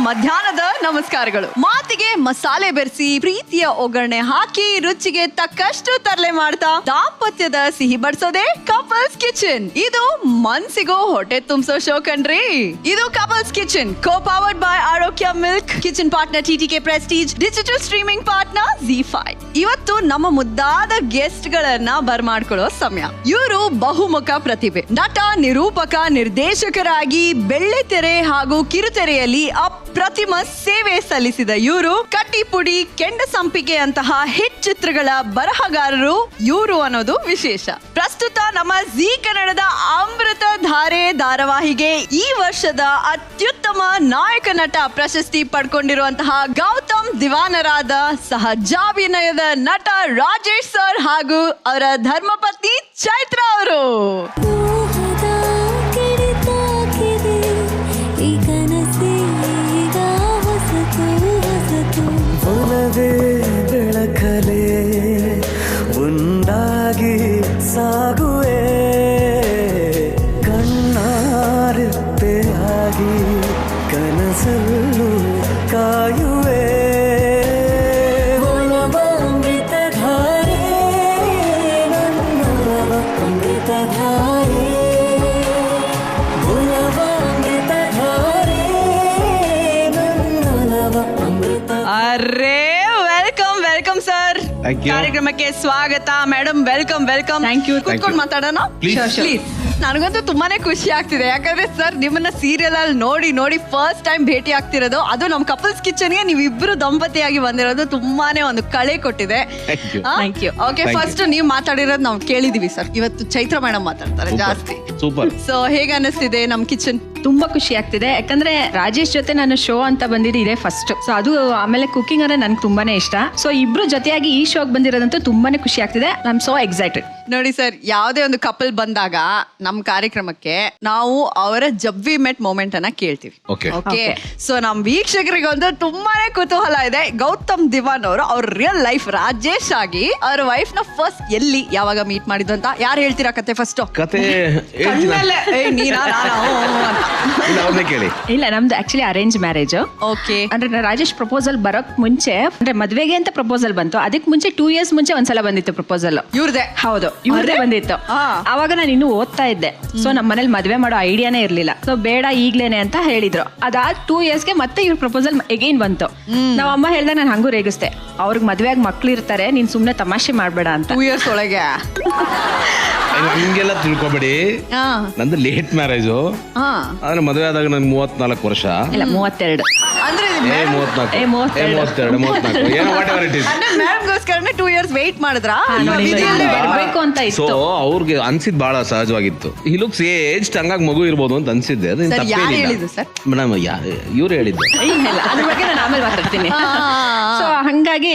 ಮಧ್ಯಾಹ್ನದ ನಮಸ್ಕಾರಗಳು. ಮಾತಿಗೆ ಮಸಾಲೆ ಬೆರೆಸಿ ಪ್ರೀತಿಯ ಒಗ್ಗರಣೆ ಹಾಕಿ ರುಚಿಗೆ ತಕ್ಕಷ್ಟು ತರಲೆ ಮಾಡ್ತಾ ದಾಂಪತ್ಯದ ಸಿಹಿ ಬಡಿಸೋದೆ ಕಪಲ್ಸ್ ಕಿಚನ್. ಇದು ಮನ್ಸಿಗೂ ಹೊಟ್ಟೆ ತುಂಬಿಸೋ ಶೋ ಕಣ್ರಿ. ಇದು couples kitchen, co powered by Arogya milk, kitchen partner TTK Prestige, digital streaming partner ZEE5. ಇವತ್ತು ನಮ್ಮ ಮುದ್ದಾದ ಗೆಸ್ಟ್ ಗಳನ್ನ ಬರ್ಮಾಡ್ಕೊಳ್ಳೋ ಸಮಯ. ಇವರು ಬಹುಮುಖ ಪ್ರತಿಭೆ, ನಟ, ನಿರೂಪಕ, ನಿರ್ದೇಶಕರಾಗಿ ಬೆಳ್ಳಿತೆರೆ ಹಾಗೂ ಕಿರುತೆರೆಯಲ್ಲಿ ಅಪ್ರತಿಮ ಸೇವೆ ಸಲ್ಲಿಸಿದ ಇವರು ಕಟ್ಟಿಪುಡಿ, ಕೆಂಡ ಸಂಪಿಗೆ ಅಂತಹ ಹಿಟ್ ಚಿತ್ರಗಳ ಬರಹಗಾರರು ಇವರು ಅನ್ನೋದು ವಿಶೇಷ. ಪ್ರಸ್ತುತ ನಮ್ಮ ಜೀ ಕನ್ನಡದ ಅಮೃತ ಧಾರೆ ಧಾರಾವಾಹಿಗೆ ಈ ವರ್ಷದ ಅತ್ಯುತ್ತಮ ನಾಯಕ ನಟ ಪ್ರಶಸ್ತಿ ಪಡ್ಕೊಂಡಿರುವಂತಹ ಗೌತಮ್ ದಿವಾನರಾದ ಸಹಜಾಭಿನಯದ ನಟ ರಾಜೇಶ್ ಸರ್ ಹಾಗೂ ಅವರ ಧರ್ಮಪತ್ನಿ ಚೈತ್ರ ಅವರು. ಬೆಳಕಲೆ ಒಂದಾಗಿ ಸಾಗುವೆ, ಕಣ್ಣಾರೆಪ್ಪೆಯಾಗಿ ಕನಸಲ್ಲೂ ಕಾಯುವೆ. ಅಮೃತಧಾರೆ ನನ್ನ ಅಮೃತಧಾರೆ, ಅಮೃತಧಾರೆ ನನ್ನ ಅಮೃತ. ಅರೇ ವೆಲ್ಕಮ್ ಸರ್, ಕಾರ್ಯಕ್ರಮಕ್ಕೆ ಸ್ವಾಗತ. Madam welcome. Thank you. ಕೂತ್ಕೊಂಡು ಮಾತಾಡೋಣ ಪ್ಲೀಸ್. ನನಗಂತೂ ತುಂಬಾನೇ ಖುಷಿ ಆಗ್ತಿದೆ, ಯಾಕಂದ್ರೆ ಸರ್ ನಿಮ್ಮನ್ನ ಸೀರಿಯಲ್ ಅಲ್ಲಿ ನೋಡಿ ಫಸ್ಟ್ ಟೈಮ್ ಭೇಟಿ ಆಗ್ತಿರೋದು, ಅದು ನಮ್ಮ ಕಪಲ್ಸ್ ಕಿಚನ್ಗೆ ನೀವಿಬ್ರು ದಂಪತಿಯಾಗಿ ಬಂದಿರೋದು ತುಂಬಾನೇ ಒಂದು ಕಳೆ ಕೊಟ್ಟಿದೆ. Thank you. ಓಕೆ, ಫಸ್ಟ್ ನೀವು ಮಾತಾಡಿರೋದು ನಾವು ಕೇಳಿದೀವಿ ಸರ್. ಇವತ್ತು ಚೈತ್ರ ಮೇಡಮ್ ಮಾತಾಡ್ತಾರೆ ಜಾಸ್ತಿ. ಸೂಪರ್. ಸೊ ಹೇಗೆ ಅನಿಸ್ತಿದೆ ನಮ್ ಕಿಚನ್? ತುಂಬಾ ಖುಷಿ ಆಗ್ತಿದೆ, ಯಾಕಂದ್ರೆ ರಾಜೇಶ್ ಜೊತೆ ನಾನು ಶೋ ಅಂತ ಬಂದಿದ್ದು ಇದೆ ಫಸ್ಟ್. ಸೊ ಅದು ಆಮೇಲೆ ಕುಕಿಂಗ್ ಅಂದ್ರೆ ನನ್ಗೆ ತುಂಬಾನೇ ಇಷ್ಟ. ಸೊ ಇಬ್ರು ಜೊತೆಯಾಗಿ ಈ ಶೋಗೆ ಬಂದಿರೋದಂತೂ ತುಂಬಾನೇ ಖುಷಿ ಆಗ್ತಿದೆ. I am so excited. ನೋಡಿ ಸರ್, ಯಾವುದೇ ಒಂದು ಕಪಲ್ ಬಂದಾಗ ನಮ್ಮ ಕಾರ್ಯಕ್ರಮಕ್ಕೆ ನಾವು ಅವರ ಜಬ್ ವಿ ಮೆಟ್ ಮೂಮೆಂಟ್ ಅನ್ನ ಕೇಳ್ತೀವಿ. ಓಕೆ, ಸೊ ನಮ್ ವೀಕ್ಷಕರಿಗೆ ಒಂದು ತುಂಬಾನೇ ಕುತೂಹಲ ಇದೆ. ಗೌತಮ್ ದಿವಾನ್ ಅವರು ಅವ್ರ ರಿಯಲ್ ಲೈಫ್ ರಾಜೇಶ್ ಆಗಿ ಅವ್ರ ವೈಫ್ ನ ಫಸ್ಟ್ ಎಲ್ಲಿ ಯಾವಾಗ ಮೀಟ್ ಮಾಡಿದ್ದು ಅಂತ ಯಾರು ಹೇಳ್ತೀರಾ ಕತೆ? ಫಸ್ಟ್ ಕತೆ ಇಲ್ಲ, ನಮ್ದು ಆಕ್ಚುಲಿ ಅರೇಂಜ್ ಮ್ಯಾರೇಜ್. ಓಕೆ, ಅಂದ್ರೆ ರಾಜೇಶ್ ಪ್ರಪೋಸಲ್ ಬರೋಕ್ ಮುಂಚೆ, ಅಂದ್ರೆ ಮದ್ವೆಗೆ ಅಂತ ಪ್ರಪೋಸಲ್ ಬಂತು. ಅದಕ್ಕೆ ಮುಂಚೆ 2 years ಮುಂಚೆ ಒಂದ್ಸಲ ಬಂದಿತ್ತು ಪ್ರಪೋಸಲ್. ಇವ್ರದೇ? ಹೌದು, ಇವ್ರದೇ ಬಂದಿತ್ತು. ಅವಾಗ ನಾನು ಇನ್ನೂ ಓದ್ತಾ ಇದ್ದೆ. ಸೊ ನಮ್ಮ ಮನೇಲಿ ಮದ್ವೆ ಮಾಡೋ ಐಡಿಯಾನೇ ಇರ್ಲಿಲ್ಲ. ಸೊ ಬೇಡ ಈಗ್ಲೇನೆ ಅಂತ ಹೇಳಿದ್ರು. ಅದಾದ 2 yearsಗೆ ಮತ್ತೆ ಇವ್ರ ಪ್ರಪೋಸಲ್ ಎಗೈನ್ ಬಂತು. ನಾವ್ ಅಮ್ಮ ಹೇಳ್ದಾಗ ನಾನು ಹಂಗೂ ರೇಗಿಸ್ದೆ, ಅವ್ರಿಗೆ ಮದ್ವೆ ಆಗಿ ಮಕ್ಳು ಇರ್ತಾರೆ, ನೀನ್ ಸುಮ್ನೆ ತಮಾಷೆ ಮಾಡ್ಬೇಡ ಅಂತ. 2 years ಒಳಗೆ ಹಿಂಗೆಲ್ಲ ತಿಳ್ಕೊಬೇಡಿ. ನಂದು ಲೇಟ್ ಮ್ಯಾರೇಜು, ಆದ್ರೆ ಮದುವೆ ಆದಾಗ ನನ್ 34 ವರ್ಷ. ಇಲ್ಲ, 32. ಅಂದ್ರೆ ಮೇಡಮ್ಗೋಸ್ಕರನೇ 2 years ವೇಟ್ ಮಾಡಿದ್ರಾ? ಬೇಕು ಅಂತ ಸೊ ಅವ್ರಿಗೆ ಅನ್ಸಿದ್ ಬಹಳ ಸಹಜವಾಗಿತ್ತು. ಈ ಲುಕ್ಸ್ ಏಜ್ ಹಂಗಾಗಿ ಮಗು ಇರ್ಬೋದು ಅಂತ ಅನ್ಸಿದ್ದೆ. ಅದು ಮೇಡಮ್ ಇವ್ರು ಹೇಳಿದ್ದು. ಅದ್ರ ಬಗ್ಗೆ ನಾನು ಆಮೇಲೆ ಮಾತಾಡ್ತೀನಿ. ಸೊ ಹಂಗಾಗಿ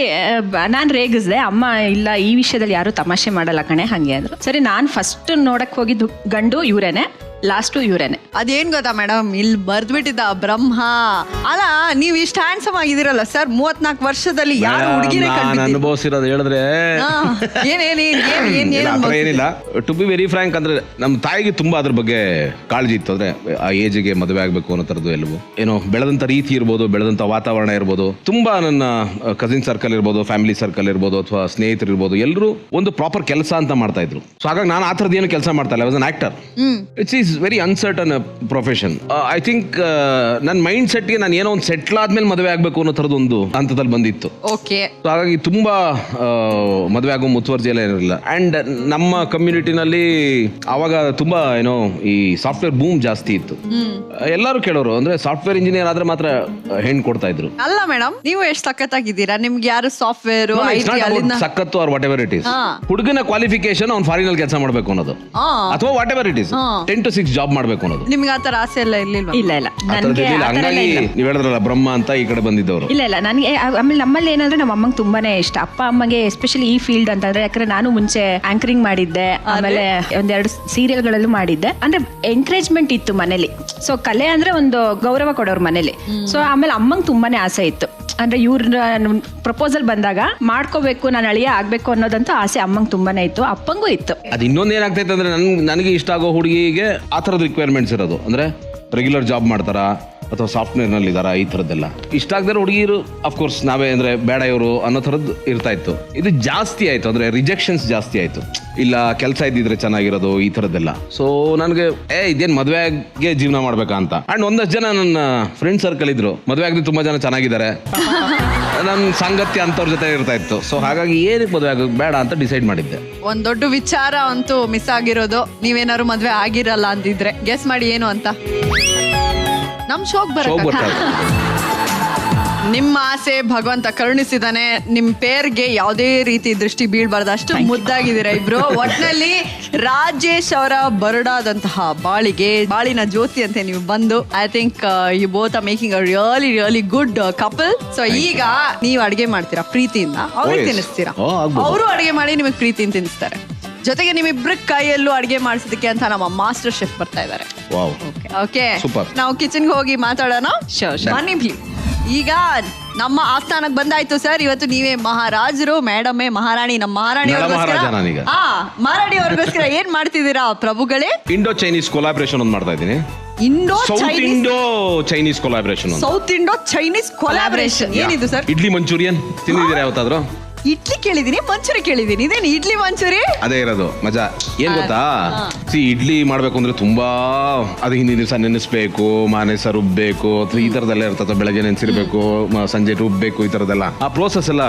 ನಾನ್ ರೇಗಿಸ್ದೆ. ಅಮ್ಮ ಇಲ್ಲ, ಈ ವಿಷಯದಲ್ಲಿ ಯಾರು ತಮಾಷೆ ಮಾಡಲ್ಲ ಕಣೆ ಹಂಗೆ ಅಂದ್ರು. ಸರಿ, ನಾನ್ ಫಸ್ಟ್ ನೋಡಕ್ ಹೋಗಿದ್ದು ಗಂಡು ಇವ್ರೇನೆ, ಲಾಸ್ಟ್ ಇವ್ರೇನೆ. ಅದೇನ್ ಗೊತ್ತಾ ಮೇಡಮ್, ಇಲ್ಲಿ ಬರ್ದ್ಬಿಟ್ಟಿದ್ದ ಬ್ರಹ್ಮ. ಅಲ್ಲ, ನೀವ್ ಇಷ್ಟ ಹ್ಯಾಂಡ್ಸಮ್ ಆಗಿದಿರಲ್ಲ ಸರ್, 34 ವರ್ಷದಲ್ಲಿ ಯಾರು ಹುಡುಗಿರೇ ಅನುಭವಿಸಿರೋದು ಹೇಳಿದ್ರೆ ಏನಿಲ್ಲ. ಟು ಬಿ ವೆರಿ ಫ್ರಾಂಕ್, ಅಂದ್ರೆ ನಮ್ ತಾಯಿಗೆ ತುಂಬಾ ಅದ್ರ ಬಗ್ಗೆ ಕಾಳಜಿ ಇತ್ತು. ಅಂದ್ರೆ ಆ ಏಜ್ಗೆ ಮದುವೆ ಆಗ್ಬೇಕು ಅನ್ನೋ ತರದ್ದು ಎಲ್ಲವೂ ಏನೋ ಬೆಳೆದಂತ ರೀತಿ ಇರ್ಬೋದು, ಬೆಳೆದಂತ ವಾತಾವರಣ ಇರ್ಬೋದು. ತುಂಬಾ ನನ್ನ ಕಸಿನ್ ಸರ್ಕಲ್ ಇರ್ಬೋದು, ಫ್ಯಾಮಿಲಿ ಸರ್ಕಲ್ ಇರ್ಬೋದು, ಅಥವಾ ಸ್ನೇಹಿತರು ಇರ್ಬೋದು, ಎಲ್ಲರೂ ಒಂದು ಪ್ರಾಪರ್ ಕೆಲಸ ಅಂತ ಮಾಡ್ತಾ ಇದ್ರು. ಸೊ ಹಾಗಾಗಿ ನಾನು ಆ ಥರದ್ದು ಏನು ಕೆಲಸ ಮಾಡ್ತಾ ಇಲ್ಲ. I was an actor. It's is very uncertain profession. I think ನನ್ನ ಮೈಂಡ್ ಸೆಟ್ಗೆ ನಾನು ಏನೋ ಒಂದು ಸೆಟ್ಲ್ ಆದ್ಮೇಲೆ ಮದುವೆ ಆಗ್ಬೇಕು ಅನ್ನೋ ಥರದ್ದು ಒಂದು ಹಂತದಲ್ಲಿ ಬಂದಿತ್ತು. ಓಕೆ, ಹಾಗಾಗಿ ತುಂಬಾ ಮದುವೆ ಆಗೋ ಮುತುವರ್ಜಿ ಎಲ್ಲ ಇರಲಿಲ್ಲ. ಅಂಡ್ ನಮ್ಮ ಕಮ್ಯುನಿಟಿನಲ್ಲಿ ಅವಾಗ ತುಂಬಾ ಏನೋ ಈ ಸಾಫ್ಟ್ವೇರ್ ಬೂಮ್ ಜಾಸ್ತಿ ಇತ್ತು. ಎಲ್ಲರೂ ಕೇಳೋರು, ಅಂದ್ರೆ ಸಾಫ್ಟ್ವೇರ್ ಇಂಜಿನಿಯರ್ ಆದ್ರೆ ಮಾತ್ರ ಹೆಣ್ಣು ಕೊಡ್ತಾ ಇದ್ರು. ಅಲ್ಲ ಮೇಡಮ್, ನೀವು ಎಷ್ಟು ಸಖತ್ತಾಗಿದ್ದೀರಾ, ನಿಮ್ಗೆ ಯಾರು ಸಾಫ್ಟ್ವೇರ್ ಸಖತ್ತು are whatever it is. ಹುಡುಗನ ಕ್ವಾಲಿಫಿಕೇಶನ್ ಅವ್ನು ಫಾರಿನ್ ಅಲ್ಲಿ ಕೆಲಸ ಮಾಡ್ಬೇಕು ಅನ್ನೋದು, ಅಥವಾ whatever it is 10 to 6 job ಮಾಡ್ಬೇಕು ಅನ್ನೋದು. ನಿಮ್ಗೆ ಆತರ ಆಸೆ ಎಲ್ಲ ಇರ್ಲಿಲ್ವಾ? ಇಲ್ಲ, ಹಂಗಾಗಿ ನೀವ್ ಹೇಳಿದ್ರಲ್ಲ ಬ್ರಹ್ಮ ಅಂತ, ಈ ಕಡೆ ಬಂದಿದ್ದವರು. ಇಲ್ಲ, ನನಗೆ ಆಮೇಲೆ ನಮ್ಮಲ್ಲಿ ಏನಂದ್ರೆ ನಮ್ಮ ಅಮ್ಮಂಗೆ ತುಂಬಾನೇ ಇಷ್ಟ. ಅಪ್ಪ ಅಮ್ಮಗೆ ಎಸ್ಪೆಷಲಿ ಈ ಫೀಲ್ಡ್ ಅಂತಂದ್ರೆ, ಯಾಕಂದ್ರೆ ನಾನು ಮುಂಚೆ ಆಂಕರಿಂಗ್ ಮಾಡಿದ್ದೆ, ಆಮೇಲೆ 1-2 ಸೀರಿಯಲ್ಗಳಲ್ಲೂ ಮಾಡಿದ್ದೆ. ಅಂದ್ರೆ ಎಂಕರೇಜ್ಮೆಂಟ್ ಇತ್ತು ಮನೇಲಿ. ಸೊ ಕಲೆ ಅಂದ್ರೆ ಒಂದು ಗೌರವ ಕೊಡೋರು ಮನೇಲಿ. ಸೊ ಆಮೇಲೆ ಅಮ್ಮಂಗೆ ತುಂಬಾನೇ ಆಸೆ ಇತ್ತು. ಅಂದ್ರೆ ಇವ್ರ ಪ್ರಪೋಸಲ್ ಬಂದಾಗ ಮಾಡ್ಕೋಬೇಕು, ನಾನು ಅಳಿಯ ಆಗ್ಬೇಕು ಅನ್ನೋದಂತ ಆಸೆ ಅಮ್ಮಂಗೆ ತುಂಬಾನೇ ಇತ್ತು, ಅಪ್ಪಂಗೂ ಇತ್ತು. ಅದು ಇನ್ನೊಂದು ಏನಾಗ್ತೈತೆ ಅಂದ್ರೆ ನನಗೆ ಇಷ್ಟ ಆಗೋ ಹುಡುಗಿಗೆ ಆ ಥರದ ರಿಕ್ವೈರ್ಮೆಂಟ್ಸ್ ಇರೋದು. ಅಂದ್ರೆ ರೆಗ್ಯುಲರ್ ಜಾಬ್ ಮಾಡ್ತಾರಾ, ಅಥವಾ ಸಾಫ್ಟ್ವೇರ್ನಲ್ಲಿ ಇದಾರಾ, ಈ ಥರದ್ದೆಲ್ಲ ಇಷ್ಟ ಆಗದೆ ಹುಡುಗಿರು ಅಫ್ಕೋರ್ಸ್ ನಾವೇ ಅಂದರೆ ಬೇಡ ಇವರು ಅನ್ನೋ ಥರದ್ದು ಇರ್ತಾ ಇತ್ತು. ಇದು ಜಾಸ್ತಿ ಆಯಿತು, ಅಂದರೆ ರಿಜೆಕ್ಷನ್ಸ್ ಜಾಸ್ತಿ ಆಯಿತು. ಇಲ್ಲ ಕೆಲಸ ಇದ್ದಿದ್ರೆ ಚೆನ್ನಾಗಿರೋದು, ಈ ಥರದ್ದೆಲ್ಲ. ಸೊ ನನಗೆ ಇದೇನು ಮದುವೆಗೆ ಜೀವನ ಮಾಡ್ಬೇಕಾ ಅಂತ. ಆ್ಯಂಡ್ ಒಂದಷ್ಟು ಜನ ನನ್ನ ಫ್ರೆಂಡ್ ಸರ್ಕಲ್ ಇದ್ರು, ಮದುವೆ ಆಗದೆ ತುಂಬ ಜನ ಚೆನ್ನಾಗಿದ್ದಾರೆ, ನನ್ನ ಸಾಂಗತ್ಯ ಅಂತವ್ರ ಜೊತೆ ಇರ್ತಾ ಇತ್ತು. ಸೊ ಹಾಗಾಗಿ ಏನಕ್ಕೆ ಮದುವೆ ಆಗೋದು ಬೇಡ ಅಂತ ಡಿಸೈಡ್ ಮಾಡಿದ್ದೆ. ಒಂದ್ ದೊಡ್ಡ ವಿಚಾರ ಅಂತೂ ಮಿಸ್ ಆಗಿರೋದು, ನೀವೇನಾದ್ರು ಮದ್ವೆ ಆಗಿರಲ್ಲ ಅಂದಿದ್ರೆ. ಗೆಸ್ ಮಾಡಿ ಏನು ಅಂತ. ನಮ್ ಶೋಕ್ ಬರ ನಿಮ್ಮ ಆಸೆ ಭಗವಂತ ಕರುಣಿಸಿದಾನೆ. ನಿಮ್ ಪೇರ್ಗೆ ಯಾವುದೇ ರೀತಿ ದೃಷ್ಟಿ ಬೀಳ್ಬಾರ್ದು, ಅಷ್ಟು ಮುದ್ದಾಗಿದ್ದೀರಾ ಇಬ್ರು. ಒಟ್ನಲ್ಲಿ ರಾಜೇಶ್ ಅವರ ಬರಡಾದಂತಹ ಬಾಳಿನ ಜ್ಯೋತಿ ಅಂತ ನೀವು ಬಂದು, I think you both are making a really good couple. So ಈಗ ನೀವು ಅಡಿಗೆ ಮಾಡ್ತೀರಾ ಪ್ರೀತಿಯಿಂದ, ಅವ್ರಿಗೆ ತಿನ್ನಿಸ್ತೀರಾ, ಅವರು ಅಡಿಗೆ ಮಾಡಿ ನಿಮಗೆ ಪ್ರೀತಿಯಿಂದ ತಿನ್ನಿಸ್ತಾರೆ. ಜೊತೆಗೆ ನಿಮ್ಮಿಬ್ರ ಕೈಯಲ್ಲೂ ಅಡಿಗೆ ಮಾಡಿಸೋದಕ್ಕೆ ಅಂತ ನಮ್ಮ ಮಾಸ್ಟರ್ ಶೆಫ್ ಬರ್ತಾ ಇದ್ದಾರೆ. ಓಕೆ, ನಾವು ಕಿಚನ್ಗೆ ಹೋಗಿ ಮಾತಾಡೋಣ. ಬನ್ನಿ ಪ್ಲೀಸ್. ಈಗ ನಮ್ಮ ಆಸ್ಥಾನಕ್ಕೆ ಬಂದಾಯ್ತು ಸರ್. ಇವತ್ತು ನೀವೇ ಮಹಾರಾಜರು, ಮೇಡಮೇ ಮಹಾರಾಣಿ. ನಮ್ಮ ಮಹಾರಾಣಿ ಅವ್ರಿಗೋಸ್ಕರ ಏನ್ ಮಾಡ್ತಿದ್ದೀರಾ ಪ್ರಭುಗಳೇ? ಇಂಡೋ ಚೈನೀಸ್ ಕೊಲಾಬ್ರೇಷನ್ ಒಂದು ಮಾಡ್ತಾ ಇದ್ದೀನಿ. ಸೌತ್ ಇಂಡೋ ಚೈನೀಸ್ ಕೊಲಾಬ್ರೇಷನ್ ಏನಿದು ಸರ್? ಇಡ್ಲಿ ಮಂಚೂರಿಯನ್ ತಿಂದಿದ್ದೀರಾ ಯಾವತ್ತಾದ್ರೂ? ಇಡ್ಲಿ ಕೇಳಿದೀನಿ, ಮಂಚೂರಿ ಕೇಳಿದೀನಿ, ಇದೇನು ಇಡ್ಲಿ ಮಂಚೂರಿ? ಅದೇ ಇರೋದು ಮಜಾ. ಏನ್ ಗೊತ್ತಾ, ಇಡ್ಲಿ ಮಾಡ್ಬೇಕು ಅಂದ್ರೆ ತುಂಬಾ ಅದು ಹಿಂದಿನ ದಿವಸ ನೆನೆಸ್ಬೇಕು, ಮಾನೆಸ ರುಬ್ಬೇಕು, ಈ ತರದೆಲ್ಲ ಇರ್ತದೆ. ಬೆಳಗ್ಗೆ ನೆನೆಸಿರ್ಬೇಕು, ಸಂಜೆ ರುಬ್ಬೇಕು, ಈ ತರದೆಲ್ಲ. ಆ ಪ್ರೋಸೆಸ್ ಎಲ್ಲ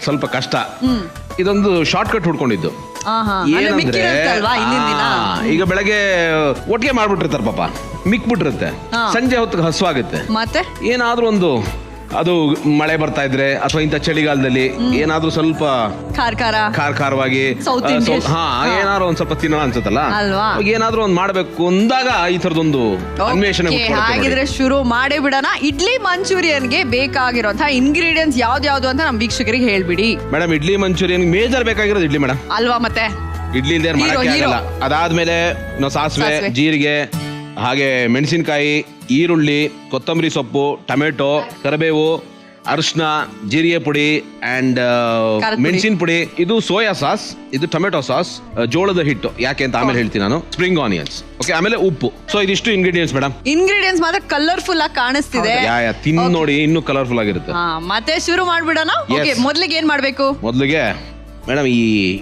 ಸ್ವಲ್ಪ ಕಷ್ಟ. ಇದೊಂದು ಶಾರ್ಟ್ ಕಟ್ ಹುಡ್ಕೊಂಡಿದ್ದು. ಏನಂದ್ರೆ ಈಗ ಬೆಳಗ್ಗೆ ಒಟ್ಟಿಗೆ ಮಾಡ್ಬಿಟ್ಟಿರ್ತಾರೆ ಪಾಪ, ಮಿಕ್ಬಿಟ್ಟಿರುತ್ತೆ. ಸಂಜೆ ಹೊತ್ತಿಗೆ ಹಸುವಾಗುತ್ತೆ. ಮತ್ತೆ ಏನಾದ್ರೂ ಒಂದು ಅದು ಮಳೆ ಬರ್ತಾ ಇದ್ರೆ ಅಥವಾ ಇಂಥ ಚಳಿಗಾಲದಲ್ಲಿ ಏನಾದ್ರೂ ಸ್ವಲ್ಪ ಖಾರವಾಗಿ ಏನಾದ್ರು ಒಂದ್ ಸ್ವಲ್ಪ ತಿನ್ನೋ ಅನ್ಸುತ್ತಲ್ಲ, ಏನಾದ್ರೂ ಒಂದ್ ಮಾಡ್ಬೇಕು ಅಂದಾಗ ಈ ತರದೊಂದು ಅನ್ವೇಷಣೆ. ಹಾಗಿದ್ರೆ ಶುರು ಮಾಡೇ ಬಿಡೋಣ. ಇಡ್ಲಿ ಮಂಚೂರಿಯನ್ಗೆ ಬೇಕಾಗಿರುವಂತಹ ಇಂಗ್ರೀಡಿಯೆಂಟ್ಸ್ ಯಾವ್ದು ಅಂತ ನಮ್ ವೀಕ್ಷಕರಿಗೆ ಹೇಳ್ಬಿಡಿ ಮೇಡಮ್. ಇಡ್ಲಿ ಮಂಚೂರಿಯನ್ ಮೇಜರ್ ಬೇಕಾಗಿರೋದು ಇಡ್ಲಿ ಮೇಡಮ್ ಅಲ್ವಾ? ಮತ್ತೆ ಇಡ್ಲಿ ಇಲ್ದೇ ಮಾಡಕ್ಕೆ ಆಗಲ್ಲ. ಅದಾದ್ಮೇಲೆ ಸಾಸಿವೆ, ಜೀರಿಗೆ, ಹಾಗೆ ಮೆಣಸಿನಕಾಯಿ, ಈರುಳ್ಳಿ, ಕೊತ್ತಂಬರಿ ಸೊಪ್ಪು, ಟೊಮೆಟೊ, ಕರಿಬೇವು, ಅರಿಶಿನ, ಜೀರಿಗೆ ಪುಡಿ ಅಂಡ್ ಮೆಣಸಿನ ಪುಡಿ. ಇದು ಸೋಯಾ ಸಾಸ್, ಇದು ಟೊಮೆಟೊ ಸಾಸ್, ಜೋಳದ ಹಿಟ್ಟು. ಯಾಕೆ ಅಂತ ಆಮೇಲೆ ಹೇಳ್ತೀನಿ ನಾನು. ಸ್ಪ್ರಿಂಗ್ ಆನಿಯನ್ಸ್, ಓಕೆ, ಆಮೇಲೆ ಉಪ್ಪು. ಸೊ ಇದಿಷ್ಟು ಇಂಗ್ರೀಡಿಯೆಂಟ್ಸ್ ಮೇಡಮ್. ಇಂಗ್ರೀಡಿಯೆಂಟ್ಸ್ ಮಾತ್ರ ಕಲರ್ಫುಲ್ ಆಗಿ ಕಾಣಿಸ್ತಿದೆ. ತಿನ್ ನೋಡಿ, ಇನ್ನೂ ಕಲರ್ಫುಲ್ ಆಗಿರುತ್ತೆ. ಮತ್ತೆ ಶುರು ಮಾಡ್ಬಿಡೋಣ. ಮೊದ್ಲಿಗೆ ಏನ್ ಮಾಡ್ಬೇಕು? ಮೊದ್ಲಿಗೆ ಮೇಡಮ್ ಈ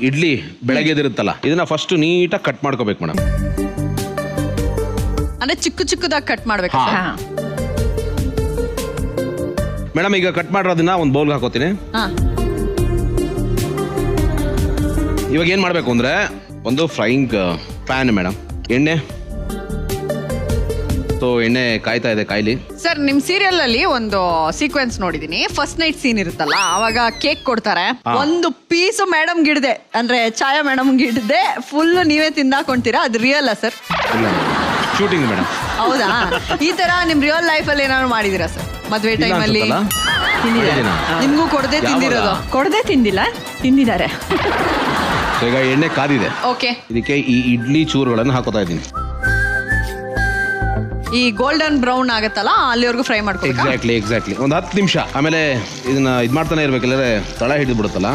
ಇಡ್ಲಿ ಬೆಳಗ್ಗೆದಿರುತ್ತಲ್ಲ, ಇದನ್ನ ಫಸ್ಟ್ ನೀಟಾಗಿ ಕಟ್ ಮಾಡ್ಕೋಬೇಕು ಮೇಡಮ್. ಅಂದ್ರೆ ಚಿಕ್ಕದಾಗಿ ಕಟ್ ಮಾಡ್ಬೇಕು ಮೇಡಮ್. ಈಗ ಕಟ್ ಮಾಡಿರೋದನ್ನ ಒಂದು ಬೌಲ್ ಹಾಕೋತೀನಿ. ಇವಾಗ ಏನ್ ಮಾಡ್ಬೇಕು ಅಂದ್ರೆ, ಒಂದು ಫ್ರೈಯಿಂಗ್ ಪ್ಯಾನ್ ಮೇಡಮ್, ಎಣ್ಣೆ. ಸೊ ಎಣ್ಣೆ ಕಾಯ್ತಾ ಇದೆ, ಕಾಯ್ಲಿ. ಸರ್, ನಿಮ್ ಸೀರಿಯಲ್ ಅಲ್ಲಿ ಒಂದು ಸೀಕ್ವೆನ್ಸ್ ನೋಡಿದೀನಿ. ಫಸ್ಟ್ ನೈಟ್ ಸೀನ್ ಇರುತ್ತಲ್ಲ, ಅವಾಗ ಕೇಕ್ ಕೊಡ್ತಾರೆ. ಒಂದು ಪೀಸ್ ಮೇಡಮ್ ಗಿಡದೆ, ಅಂದ್ರೆ ಛಾಯಾ ಮೇಡಮ್ ಗಿಡದೆ ಫುಲ್ ನೀವೇ ತಿಂದಾಕೊಂತೀರಾ. ಅದು ರಿಯಲ್ ಸರ್? Shooting madam. ಹೌದಾ? ಈ ತರ ನಿಮ್ ರಿಯಲ್ ಲೈಫ್ ಅಲ್ಲಿ ಏನಾದ್ರು ಮಾಡಿದೀರಾ ಸರ್? ಮದ್ವೆ ಟೈಮ್ ಅಲ್ಲಿ ನಿಮ್ಗೂ ಕೊಡದೆ ತಿಂದಿರೋದು? ಕೊಡದೆ ತಿಂದಿಲ್ಲ, ತಿಂದಿದ್ದಾರೆ. ಈಗ ಎಣ್ಣೆ ಕಾದಿದೆ. ಓಕೆ, ಇದಕ್ಕೆ ಈ ಇಡ್ಲಿ ಚೂರುಗಳನ್ನು ಹಾಕೋತಾ ಇದ್ದೀನಿ. ಈ ಗೋಲ್ಡನ್ ಬ್ರೌನ್ ಆಗತ್ತಲ್ಲ, ಅಲ್ಲಿವರೆಗೂ ಫ್ರೈ ಮಾಡ್ಕೊಬೇಕು. ಎಕ್ಸಾಕ್ಟ್ಲಿ ಒಂದು 10 ನಿಮಿಷ. ಆಮೇಲೆ ಇದನ್ನ ಇದ್ ಮಾಡ್ತಾನೆ ಇರ್ಬೇಕಿಲ್ಲದ್ರೆ ತಳ ಹಿಡಿದು ಬಿಡುತ್ತಲ್ಲ.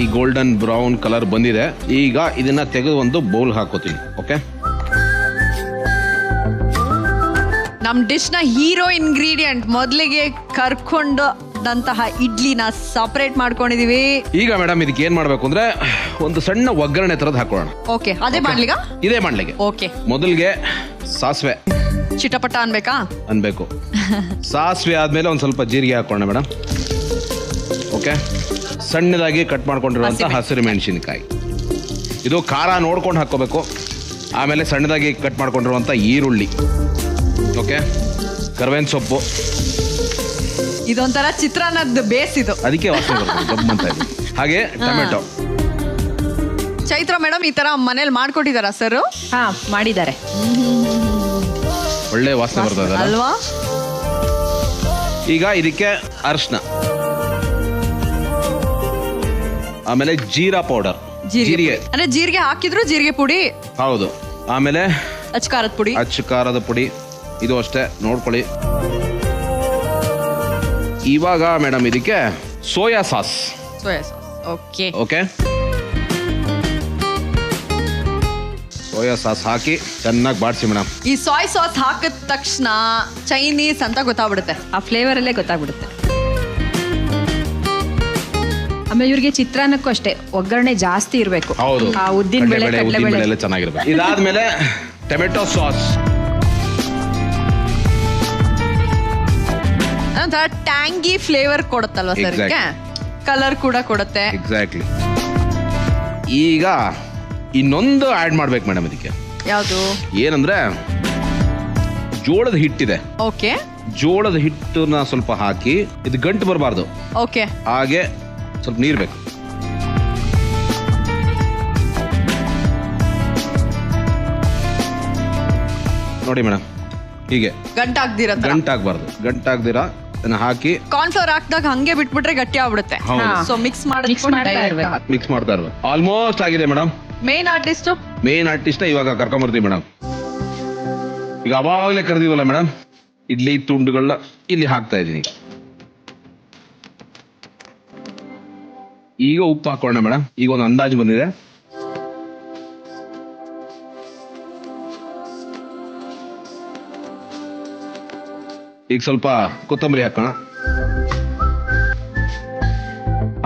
ಈ ಗೋಲ್ಡನ್ ಬ್ರೌನ್ ಕಲರ್ ಬಂದಿದೆ. ಈಗ ಇದನ್ನ ತೆಗೆದು ಒಂದು ಬೌಲ್ ಹಾಕೋತೀನಿ. ಓಕೆ, ನಮ್ ಡಿಶ್ ನ ಹೀರೋ ಇಂಗ್ರೀಡಿಯೆಂಟ್ ಮೊದಲಿಗೆ ಕರ್ಕೊಂಡಂತಹ ಇಡ್ಲಿನ ಸಪರೇಟ್ ಮಾಡ್ಕೊಂಡಿದೀವಿ. ಈಗ ಮೇಡಮ್ ಇದಕ್ಕೆ ಏನ್ ಮಾಡ್ಬೇಕು ಅಂದ್ರೆ, ಒಂದು ಸಣ್ಣ ಒಗ್ಗರಣೆ ತರದ್ ಹಾಕೋಣ. ಓಕೆ, ಅದೇ ಮಾಡ್ಲಿಗ? ಇದೇ ಮಾಡ್ಲಿಕ್ಕೆ. ಓಕೆ, ಮೊದಲಿಗೆ ಸಾಸಿವೆ ಚಿಟಪಟ ಅನ್ಬೇಕು. ಸಾಸಿವೆ ಆದ್ಮೇಲೆ ಒಂದ್ ಸ್ವಲ್ಪ ಜೀರಿಗೆ ಹಾಕೋಣ ಮೇಡಮ್. ಓಕೆ, ಸಣ್ಣದಾಗಿ ಕಟ್ ಮಾಡ್ಕೊಂಡಿರುವಂತ ಹಸಿರು ಮೆಣಸಿನಕಾಯಿ. ಇದು ಖಾರ ನೋಡ್ಕೊಂಡು ಹಾಕೋಬೇಕು. ಆಮೇಲೆ ಸಣ್ಣದಾಗಿ ಕಟ್ ಮಾಡ್ಕೊಂಡಿರುವಂತ ಈರುಳ್ಳಿ. ಓಕೆ, ಕರ್ಬೇವಿನ ಸೊಪ್ಪು. ಇದೊಂಥರ ಚಿತ್ರಾನ್ನದ ಬೇಸ್ ಇದು, ಅದಕ್ಕೆ ವಾಸನೆ ಬರುತ್ತೆ. ಹಾಗೆ ಟೊಮೆಟೊ. ಚೈತ್ರ ಮೇಡಮ್ ಈ ತರ ಮನೇಲಿ ಮಾಡ್ಕೊಟ್ಟಿದಾರ ಸರ್? ಹಾ, ಮಾಡಿದ್ದಾರೆ. ಒಳ್ಳೆ ವಾಸನೆ ಬರ್ತದೆ ಅಲ್ವಾ? ಈಗ ಇದಕ್ಕೆ ಅರಿಶಿನ, ಆಮೇಲೆ ಜೀರಾ ಪೌಡರ್, ಜೀರಿಗೆ. ಅಂದ್ರೆ ಜೀರಿಗೆ ಹಾಕಿದ್ರು ಜೀರಿಗೆ ಪುಡಿ. ಹೌದು. ಆಮೇಲೆ ಅಚ್ಚ ಖಾರದ ಪುಡಿ. ಇದು ಅಷ್ಟೇ ನೋಡ್ಕೊಳ್ಳಿ. ಇವಾಗ ಮೇಡಮ್ ಇದಕ್ಕೆ soya sauce. Okay, okay, soya sauce ಹಾಕಿ ಚೆನ್ನಾಗಿ ಬಾಡಿಸಿ ಮೇಡಮ್. ಈ ಸಾಯ್ ಸಾಸ್ ಹಾಕಿದ ತಕ್ಷಣ ಚೈನೀಸ್ ಅಂತ ಗೊತ್ತಾಗ್ಬಿಡುತ್ತೆ. ಆ ಫ್ಲೇವರ್ ಅಲ್ಲೇ ಗೊತ್ತಾಗ್ಬಿಡುತ್ತೆ. ಆಮೇಲೆ ಇವ್ರಿಗೆ ಚಿತ್ರಾನ್ನಕ್ಕೂ ಅಷ್ಟೇ ಒಗ್ಗರಣೆ ಜಾಸ್ತಿ ಇರಬೇಕು. ಹೌದು, ಆ ಉದ್ದಿನ ಬೇಳೆ ಕಡಲೆಬೇಳೆ ಎಲ್ಲ ಚೆನ್ನಾಗಿರ್ಬೇಕು. ಇದಾದ್ಮೇಲೆ ಟೊಮೆಟೊ ಸಾಸ್, ಒಂಥರ ಟ್ಯಾಂಗಿ ಫ್ಲೇವರ್ ಕೊಡುತ್ತಲ್ವಾ ಸರ್, ಕಲರ್ ಕೂಡ ಕೊಡುತ್ತೆ. ಎಕ್ಸಾಕ್ಟ್ಲಿ. ಈಗ ಇನ್ನೊಂದು ಆಡ್ ಮಾಡ್ಬೇಕು ಮೇಡಮ್ ಇದಕ್ಕೆ. ಯಾವುದು? ಏನಂದ್ರೆ ಜೋಳದ ಹಿಟ್ಟಿದೆ. ಓಕೆ. ಜೋಳದ ಹಿಟ್ಟನ್ನ ಸ್ವಲ್ಪ ಹಾಕಿ, ಇದು ಗಂಟು ಬರಬಾರ್ದು. ಓಕೆ. ಹಾಗೆ ಸ್ವಲ್ಪ ನೀರು ಬೇಕು. ನೋಡಿ ಮೇಡಮ್, ಹೀಗೆ ಗಂಟಾಗ್ಬಾರ್ದು. ಗಂಟಾಗ್ದಿರ ಅದನ್ನ ಹಾಕಿ ಕಾರ್ನ್ಫ್ಲವರ್ ಹಾಕಿದಾಗ ಹಂಗೆ ಬಿಟ್ಬಿಟ್ರೆ ಗಟ್ಟಿ ಆಗ್ಬಿಡುತ್ತೆ. ಸೊ ಮಿಕ್ಸ್ ಮಾಡ್ತಾ ಇರ್ಬೇಕು. ಆಲ್ಮೋಸ್ಟ್ ಆಗಿದೆ ಮೇಡಮ್. ಮೇನ್ ಆರ್ಟಿಸ್ಟ್ ಇವಾಗ ಕರ್ಕೊಂಬರ್ತೀವಿ ಮೇಡಮ್. ಈಗ ಅವಾಗಲೇ ಕರೆದಿವಲ್ಲ ಮೇಡಮ್, ಇಡ್ಲಿ ತುಂಡುಗಳನ್ನ ಇಲ್ಲಿ ಹಾಕ್ತಾ ಇದೀನಿ. ಈಗ ಉಪ್ಪು ಹಾಕೋಣ ಮೇಡಮ್. ಈಗ ಒಂದು ಅಂದಾಜು ಬಂದಿದೆ. ಈಗ ಸ್ವಲ್ಪ ಕೊತ್ತಂಬರಿ ಹಾಕೋಣ,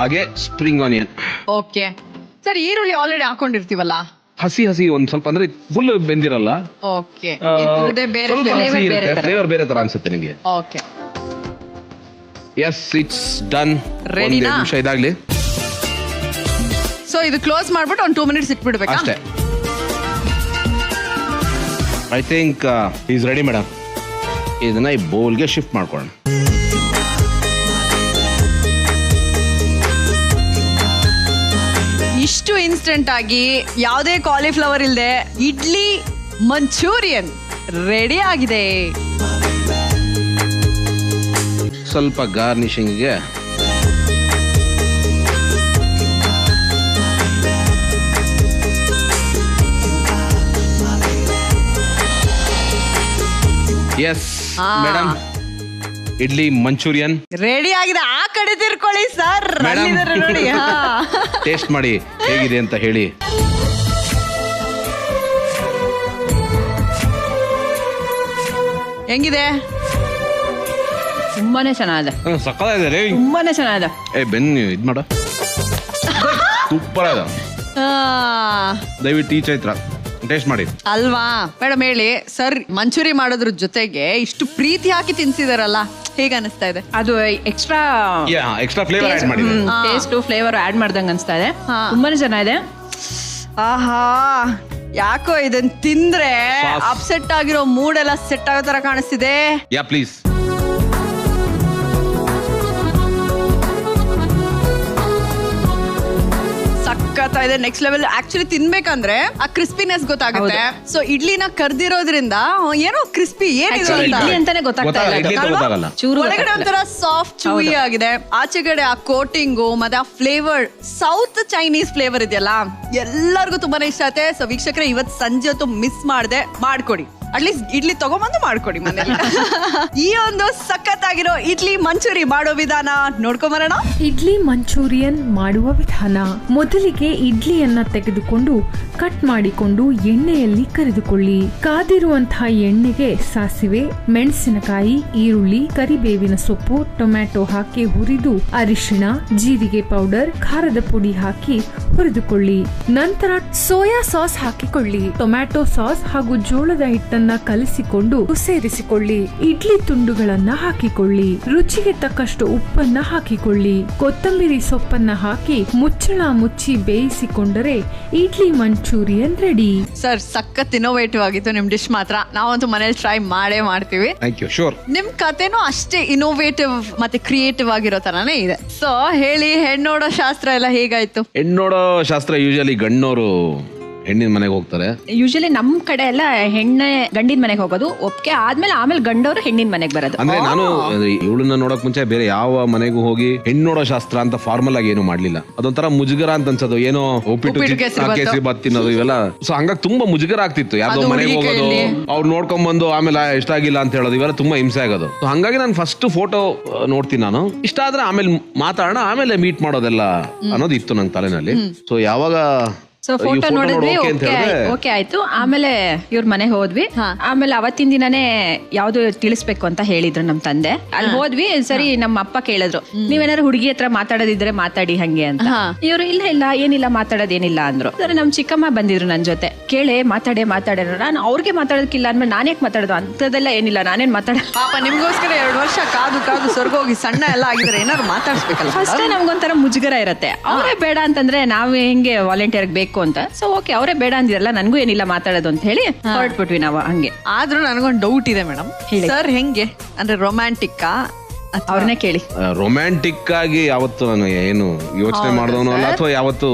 ಹಾಗೆ ಸ್ಪ್ರಿಂಗ್ ಆನಿಯನ್. ಓಕೆ ಸರ್, ಈರುಳ್ಳಿ ಆಲ್ರೆಡಿ ಹಾಕೊಂಡಿರ್ತೀವಲ್ಲ, ಹಸಿ ಒಂದ್ ಸ್ವಲ್ಪ, ಅಂದ್ರೆ ಫುಲ್ ಬೆಂದಿರಲ್ಲ. ಓಕೆ. ಫ್ಲೇವರ್ ಬೇರೆ ತರ ಅನ್ಸುತ್ತೆ ನಿಮಗೆ. Okay. Yes, it's done. Ready ನಿಮಿಷ ಇದಾಗ್ಲಿ. ಸೊ ಇದು ಕ್ಲೋಸ್ ಮಾಡ್ಬಿಟ್ಟು ಒಂದು 2 minutes ಇಟ್ಬಿಡ್ಬೇಕಾ? ಅಷ್ಟೇ. I think is ready madam. ಇದನ್ನ ಈ ಬೌಲ್ಗೆ ಶಿಫ್ಟ್ ಮಾಡ್ಕೊಳ್ಳೋಣ. ಇಷ್ಟು ಇನ್ಸ್ಟೆಂಟ್ ಆಗಿ ಯಾವುದೇ ಕಾಲಿಫ್ಲವರ್ ಇಲ್ಲದೆ ಇಡ್ಲಿ ಮಂಚೂರಿಯನ್ ರೆಡಿ ಆಗಿದೆ. ಸ್ವಲ್ಪ ಗಾರ್ನಿಶಿಂಗ್ಗೆ yes madam, idli Manchurian ready ಆಗಿದೆ. ಆ ಕಡೆ ತಿರ್ಕೊಳ್ಳಿ ಸರ್, ನೋಡಿ. ಟೇಸ್ಟ್ ಮಾಡಿ ಹೇಗಿದೆ ಅಂತ ಹೇಳಿ. ಹೆಂಗಿದೆ? ತುಂಬಾನೇ ಚೆನ್ನಾಗಿದೆ. ಸಕ್ಕತ್ತಾಗಿದೆ. ತುಂಬಾನೇ ಚೆನ್ನಾಗಿದೆ. ಬೆನ್ನು ಇದ್ ಮಾಡ, ಸೂಪರ್ ಅದ. ದಯವಿಟ್ಟು ಈ ಚೈತ್ರ ಟೇಸ್ಟ್ ಮಾಡಿ ಅಲ್ವಾ ಮೇಡಮ್. ಹೇಳಿ ಸರ್, ಮಂಚೂರಿ ಮಾಡೋದ್ರ ಜೊತೆಗೆ ಇಷ್ಟು ಪ್ರೀತಿ ಹಾಕಿ ತಿನ್ಸಿದಾರಲ್ಲ, ಹೇಗೆ ಅನಿಸ್ತಾ ಇದೆ? ಅದು ಎಕ್ಸ್ಟ್ರಾ ಫ್ಲೇವರ್ ಆಡ್ ಮಾಡಿದೆ. ಟೇಸ್ಟ್ ಫ್ಲೇವರ್ ಆಡ್ ಮಾಡ್ದಂಗ ಅನಿಸ್ತಾ ಇದೆ. ತುಂಬಾನೇ ಚೆನ್ನಾಗಿದೆ. ಆಹಾ, ಯಾಕೋ ಇದನ್ನ ತಿಂದ್ರೆ ಅಪ್ಸೆಟ್ ಆಗಿರೋ ಮೂಡ್ ಎಲ್ಲ ಸೆಟ್ ಆಗೋ ತರ ಕಾಣಿಸ್ತಿದೆ. ಯಾ ಪ್ಲೀಸ್. ಇದೆ ನೆಕ್ಸ್ಟ್ ಲೆವೆಲ್. ಆಕ್ಚುಲಿ ತಿನ್ಬೇಕಂದ್ರೆ ಆ ಕ್ರಿಸ್ಪಿನೆಸ್ ಗೊತ್ತಾಗುತ್ತೆ. ಸೊ ಇಡ್ಲಿನ ಕರ್ದಿರೋದ್ರಿಂದ ಏನೋ ಕ್ರಿಸ್ಪಿ ಏನಿದೆ ಇಡ್ಲಿ ಅಂತಾನೆ ಗೊತ್ತಾಗ್ತಾ ಇಲ್ಲ. ಒಳಗಡೆ ಒಂಥರ ಸಾಫ್ಟ್ ಚೂಯಿ ಆಗಿದೆ, ಆಚೆಗಡೆ ಆ ಕೋಟಿಂಗು ಮತ್ತೆ ಆ ಫ್ಲೇವರ್, ಸೌತ್ ಚೈನೀಸ್ ಫ್ಲೇವರ್ ಇದೆಯಲ್ಲ, ಎಲ್ಲರಿಗೂ ತುಂಬಾನೇ ಇಷ್ಟ ಆಗುತ್ತೆ. ಸೊ ವೀಕ್ಷಕರೇ, ಇವತ್ತು ಸಂಜೆ ಹೊತ್ತು ಮಿಸ್ ಮಾಡದೆ ಮಾಡ್ಕೊಡಿ. ಅಟ್ಲೀಸ್ಟ್ ಇಡ್ಲಿ ತಗೊಂಬಂದು ಮಾಡ್ಕೊಡಿ ಮನೇಲಿ. ಈ ಒಂದು ಸಖತ್ತಾಗಿರೋ ಇಡ್ಲಿ ಮಂಚೂರಿ ಮಾಡೋ ವಿಧಾನ ನೋಡ್ಕೊಂಬರೋಣ. ಇಡ್ಲಿ ಮಂಚೂರಿಯನ್ ಮಾಡುವ ವಿಧಾನ. ಮೊದಲಿಗೆ ಇಡ್ಲಿಯನ್ನ ತೆಗೆದುಕೊಂಡು ಕಟ್ ಮಾಡಿಕೊಂಡು ಎಣ್ಣೆಯಲ್ಲಿ ಕರಿದುಕೊಳ್ಳಿ. ಕಾದಿರುವಂತಹ ಎಣ್ಣೆಗೆ ಸಾಸಿವೆ, ಮೆಣಸಿನಕಾಯಿ, ಈರುಳ್ಳಿ, ಕರಿಬೇವಿನ ಸೊಪ್ಪು, ಟೊಮ್ಯಾಟೊ ಹಾಕಿ ಹುರಿದು ಅರಿಶಿಣ, ಜೀರಿಗೆ ಪೌಡರ್, ಖಾರದ ಪುಡಿ ಹಾಕಿ ಹುರಿದುಕೊಳ್ಳಿ. ನಂತರ ಸೋಯಾ ಸಾಸ್ ಹಾಕಿಕೊಳ್ಳಿ. ಟೊಮ್ಯಾಟೊ ಸಾಸ್ ಹಾಗೂ ಜೋಳದ ಹಿಟ್ಟನ್ನು ಕಲಿಸಿಕೊಂಡು ಸೇರಿಸಿಕೊಳ್ಳಿ. ಇಡ್ಲಿ ತುಂಡುಗಳನ್ನ ಹಾಕಿಕೊಳ್ಳಿ. ರುಚಿಗೆ ತಕ್ಕಷ್ಟು ಉಪ್ಪನ್ನ ಹಾಕಿಕೊಳ್ಳಿ. ಕೊತ್ತಂಬರಿ ಸೊಪ್ಪನ್ನ ಹಾಕಿ ಮುಚ್ಚಳ ಮುಚ್ಚಿ ಬೇಯಿಸಿಕೊಂಡರೆ ಇಡ್ಲಿ ಮಂಚೂರಿಯನ್ ರೆಡಿ. ಸರ್, ಸಖತ್ ಇನ್ನೋವೇಟಿವ್ ಆಗಿತ್ತು ನಿಮ್ ಡಿಶ್ ಮಾತ್ರ. ನಾವಂತೂ ಮನೇಲಿ ಟ್ರೈ ಮಾಡೇ ಮಾಡ್ತೀವಿ. ನಿಮ್ ಕತೆನೂ ಅಷ್ಟೇ ಇನ್ನೋವೇಟಿವ್ ಮತ್ತೆ ಕ್ರಿಯೇಟಿವ್ ಆಗಿರೋ ತರಾನೇ ಇದೆ. ಸೊ ಹೇಳಿ, ಹೆಣ್ಣೋಡೋ ಶಾಸ್ತ್ರ ಎಲ್ಲ ಹೇಗಾಯ್ತು? ಹೆಣ್ಣೋಡೋ ಶಾಸ್ತ್ರ ಯೂಶಲಿ ಗಣ್ಣೋರು ಹೆಣ್ಣಿನ ಮನೆಗೆ ಹೋಗ್ತಾರೆ. ಯೂಶಲಿ ನಮ್ ಕಡೆ ಎಲ್ಲ ಹೆಣ್ಣೆ ಗಂಡಿನ ಮನೆಗೆ ಹೋಗೋದು, ಒಪ್ಪಿಗೆ ಆದ್ಮೇಲೆ ಗಂಡವರು ಹೆಣ್ಣಿನ ಮನೆಗೆ ಬರೋದು. ಅಂದ್ರೆ ನಾನು ಇವಳನ್ನ ನೋಡಕ್ ಮುಂಚೆ ಬೇರೆ ಯಾವ ಮನೆಗೂ ಹೋಗಿ ಹೆಣ್ಣು ನೋಡೋ ಶಾಸ್ತ್ರ ಅಂತ ಫಾರ್ಮಲ್ ಆಗಿ ಏನು ಮಾಡ್ಲಿಲ್ಲ. ಅದೊಂಥರ ಮುಜುಗರ ಅಂತ ಅನ್ಸೋದು, ಏನೋ ಉಪ್ಪಿಟ್ಟು ಕೇಸರಿ ಬಾತ್ ತಿನ್ನೋದು ಇವೆಲ್ಲ. ಸೊ ಹಂಗಾಗಿ ತುಂಬಾ ಮುಜುಗರ ಆಗ್ತಿತ್ತು. ಯಾವ್ದೋ ಮನೆಗೆ ಹೋಗೋದು, ಅವ್ರು ನೋಡ್ಕೊಂಡ್ ಬಂದು ಆಮೇಲೆ ಇಷ್ಟ ಆಗಿಲ್ಲ ಅಂತ ಹೇಳೋದು, ಇವೆಲ್ಲ ತುಂಬಾ ಹಿಂಸೆ ಆಗೋದು. ಸೊ ಹಂಗಾಗಿ ನಾನು ಫಸ್ಟ್ ಫೋಟೋ ನೋಡ್ತೀನಿ, ನಾನು ಇಷ್ಟ ಆದ್ರೆ ಆಮೇಲೆ ಮಾತಾಡೋಣ, ಆಮೇಲೆ ಮೀಟ್ ಮಾಡೋದೆಲ್ಲ ಅನ್ನೋದು ಇತ್ತು ನಂಗೆ ತಲೆನಲ್ಲಿ. ಸೊ ಯಾವಾಗ ಸೊ ಫೋಟೋ ನೋಡಿದ್ವಿ, ಓಕೆ ಆಯ್ತು. ಆಮೇಲೆ ಇವ್ರ ಮನೆಗೆ ಹೋದ್ವಿ. ಆಮೇಲೆ ಅವತ್ತಿನ ದಿನನೇ ಯಾವ್ದು ತಿಳಿಸ್ಬೇಕು ಅಂತ ಹೇಳಿದ್ರು ನಮ್ ತಂದೆ. ಅಲ್ಲಿ ಹೋದ್ವಿ. ಸರಿ, ನಮ್ಮ ಅಪ್ಪ ಕೇಳಿದ್ರು, ನೀವೇನಾದ್ರು ಹುಡುಗಿ ಹತ್ರ ಮಾತಾಡೋದಿದ್ರೆ ಮಾತಾಡಿ ಹಂಗೆ ಅಂತ. ಇವ್ರು ಇಲ್ಲ ಏನಿಲ್ಲ, ಮಾತಾಡೋದೇನಿಲ್ಲ ಅಂದ್ರು. ಸರಿ, ನಮ್ ಚಿಕ್ಕಮ್ಮ ಬಂದಿದ್ರು ನನ್ ಜೊತೆ. ಕೇಳೆ ಮಾತಾಡೋಣ, ನಾನು ಅವ್ರಿಗೆ ಮಾತಾಡೋದಕ್ಕಿಲ್ಲ ಅಂದ್ಮೇಲೆ ನಾನೇಕ್ ಮಾತಾಡೋದು, ಅಂತದೆಲ್ಲ ಏನಿಲ್ಲ, ನಾನೇನ್ ಮಾತಾಡ. ಪಾಪ ನಿಮ್ಗೋಸ್ಕರ 2 ವರ್ಷ ಕಾದು ಸ್ವರ್ಗೋಗಿ ಸಣ್ಣ ಎಲ್ಲ ಆಗಿದ್ರೆ ಏನಾದ್ರು ಮಾತಾಡ್ಸ್ಬೇಕಲ್ಲ. ಫಸ್ಟ್ ನಮ್ಗೊಂಥರ ಮುಜುಗರ ಇರುತ್ತೆ. ಅವರೇ ಬೇಡ ಅಂತಂದ್ರೆ ನಾವು ಹೆಂಗೆ ವಾಲಂಟಿಯರ್ ಬೇಕು ಅಂತ. ಸೊ ಓಕೆ, ಅವರೇ ಬೇಡ ಅಂದಿರಲ್ಲ, ನನ್ಗೂ ಏನಿಲ್ಲ ಮಾತಾಡೋದು ಅಂತ ಹೇಳಿ ಹೊರಟ್ಬಿಟ್ವಿ ನಾವು ಹಂಗೆ. ಆದ್ರೂ ನನಗೊಂದು ಡೌಟ್ ಇದೆ ಮೇಡಮ್. ಸರ್ ಹೆಂಗೆ ಅಂದ್ರೆ ರೊಮ್ಯಾಂಟಿಕ್ಕಾ? ಅವ್ರನ್ನೇ ಕೇಳಿ. ರೊಮ್ಯಾಂಟಿಕ್ ಆಗಿ ಯಾವತ್ತು ನಾನು ಏನು ಯೋಚನೆ ಮಾಡಿದವನು ಅಲ್ಲ, ಅಥವಾ ಯಾವತ್ತು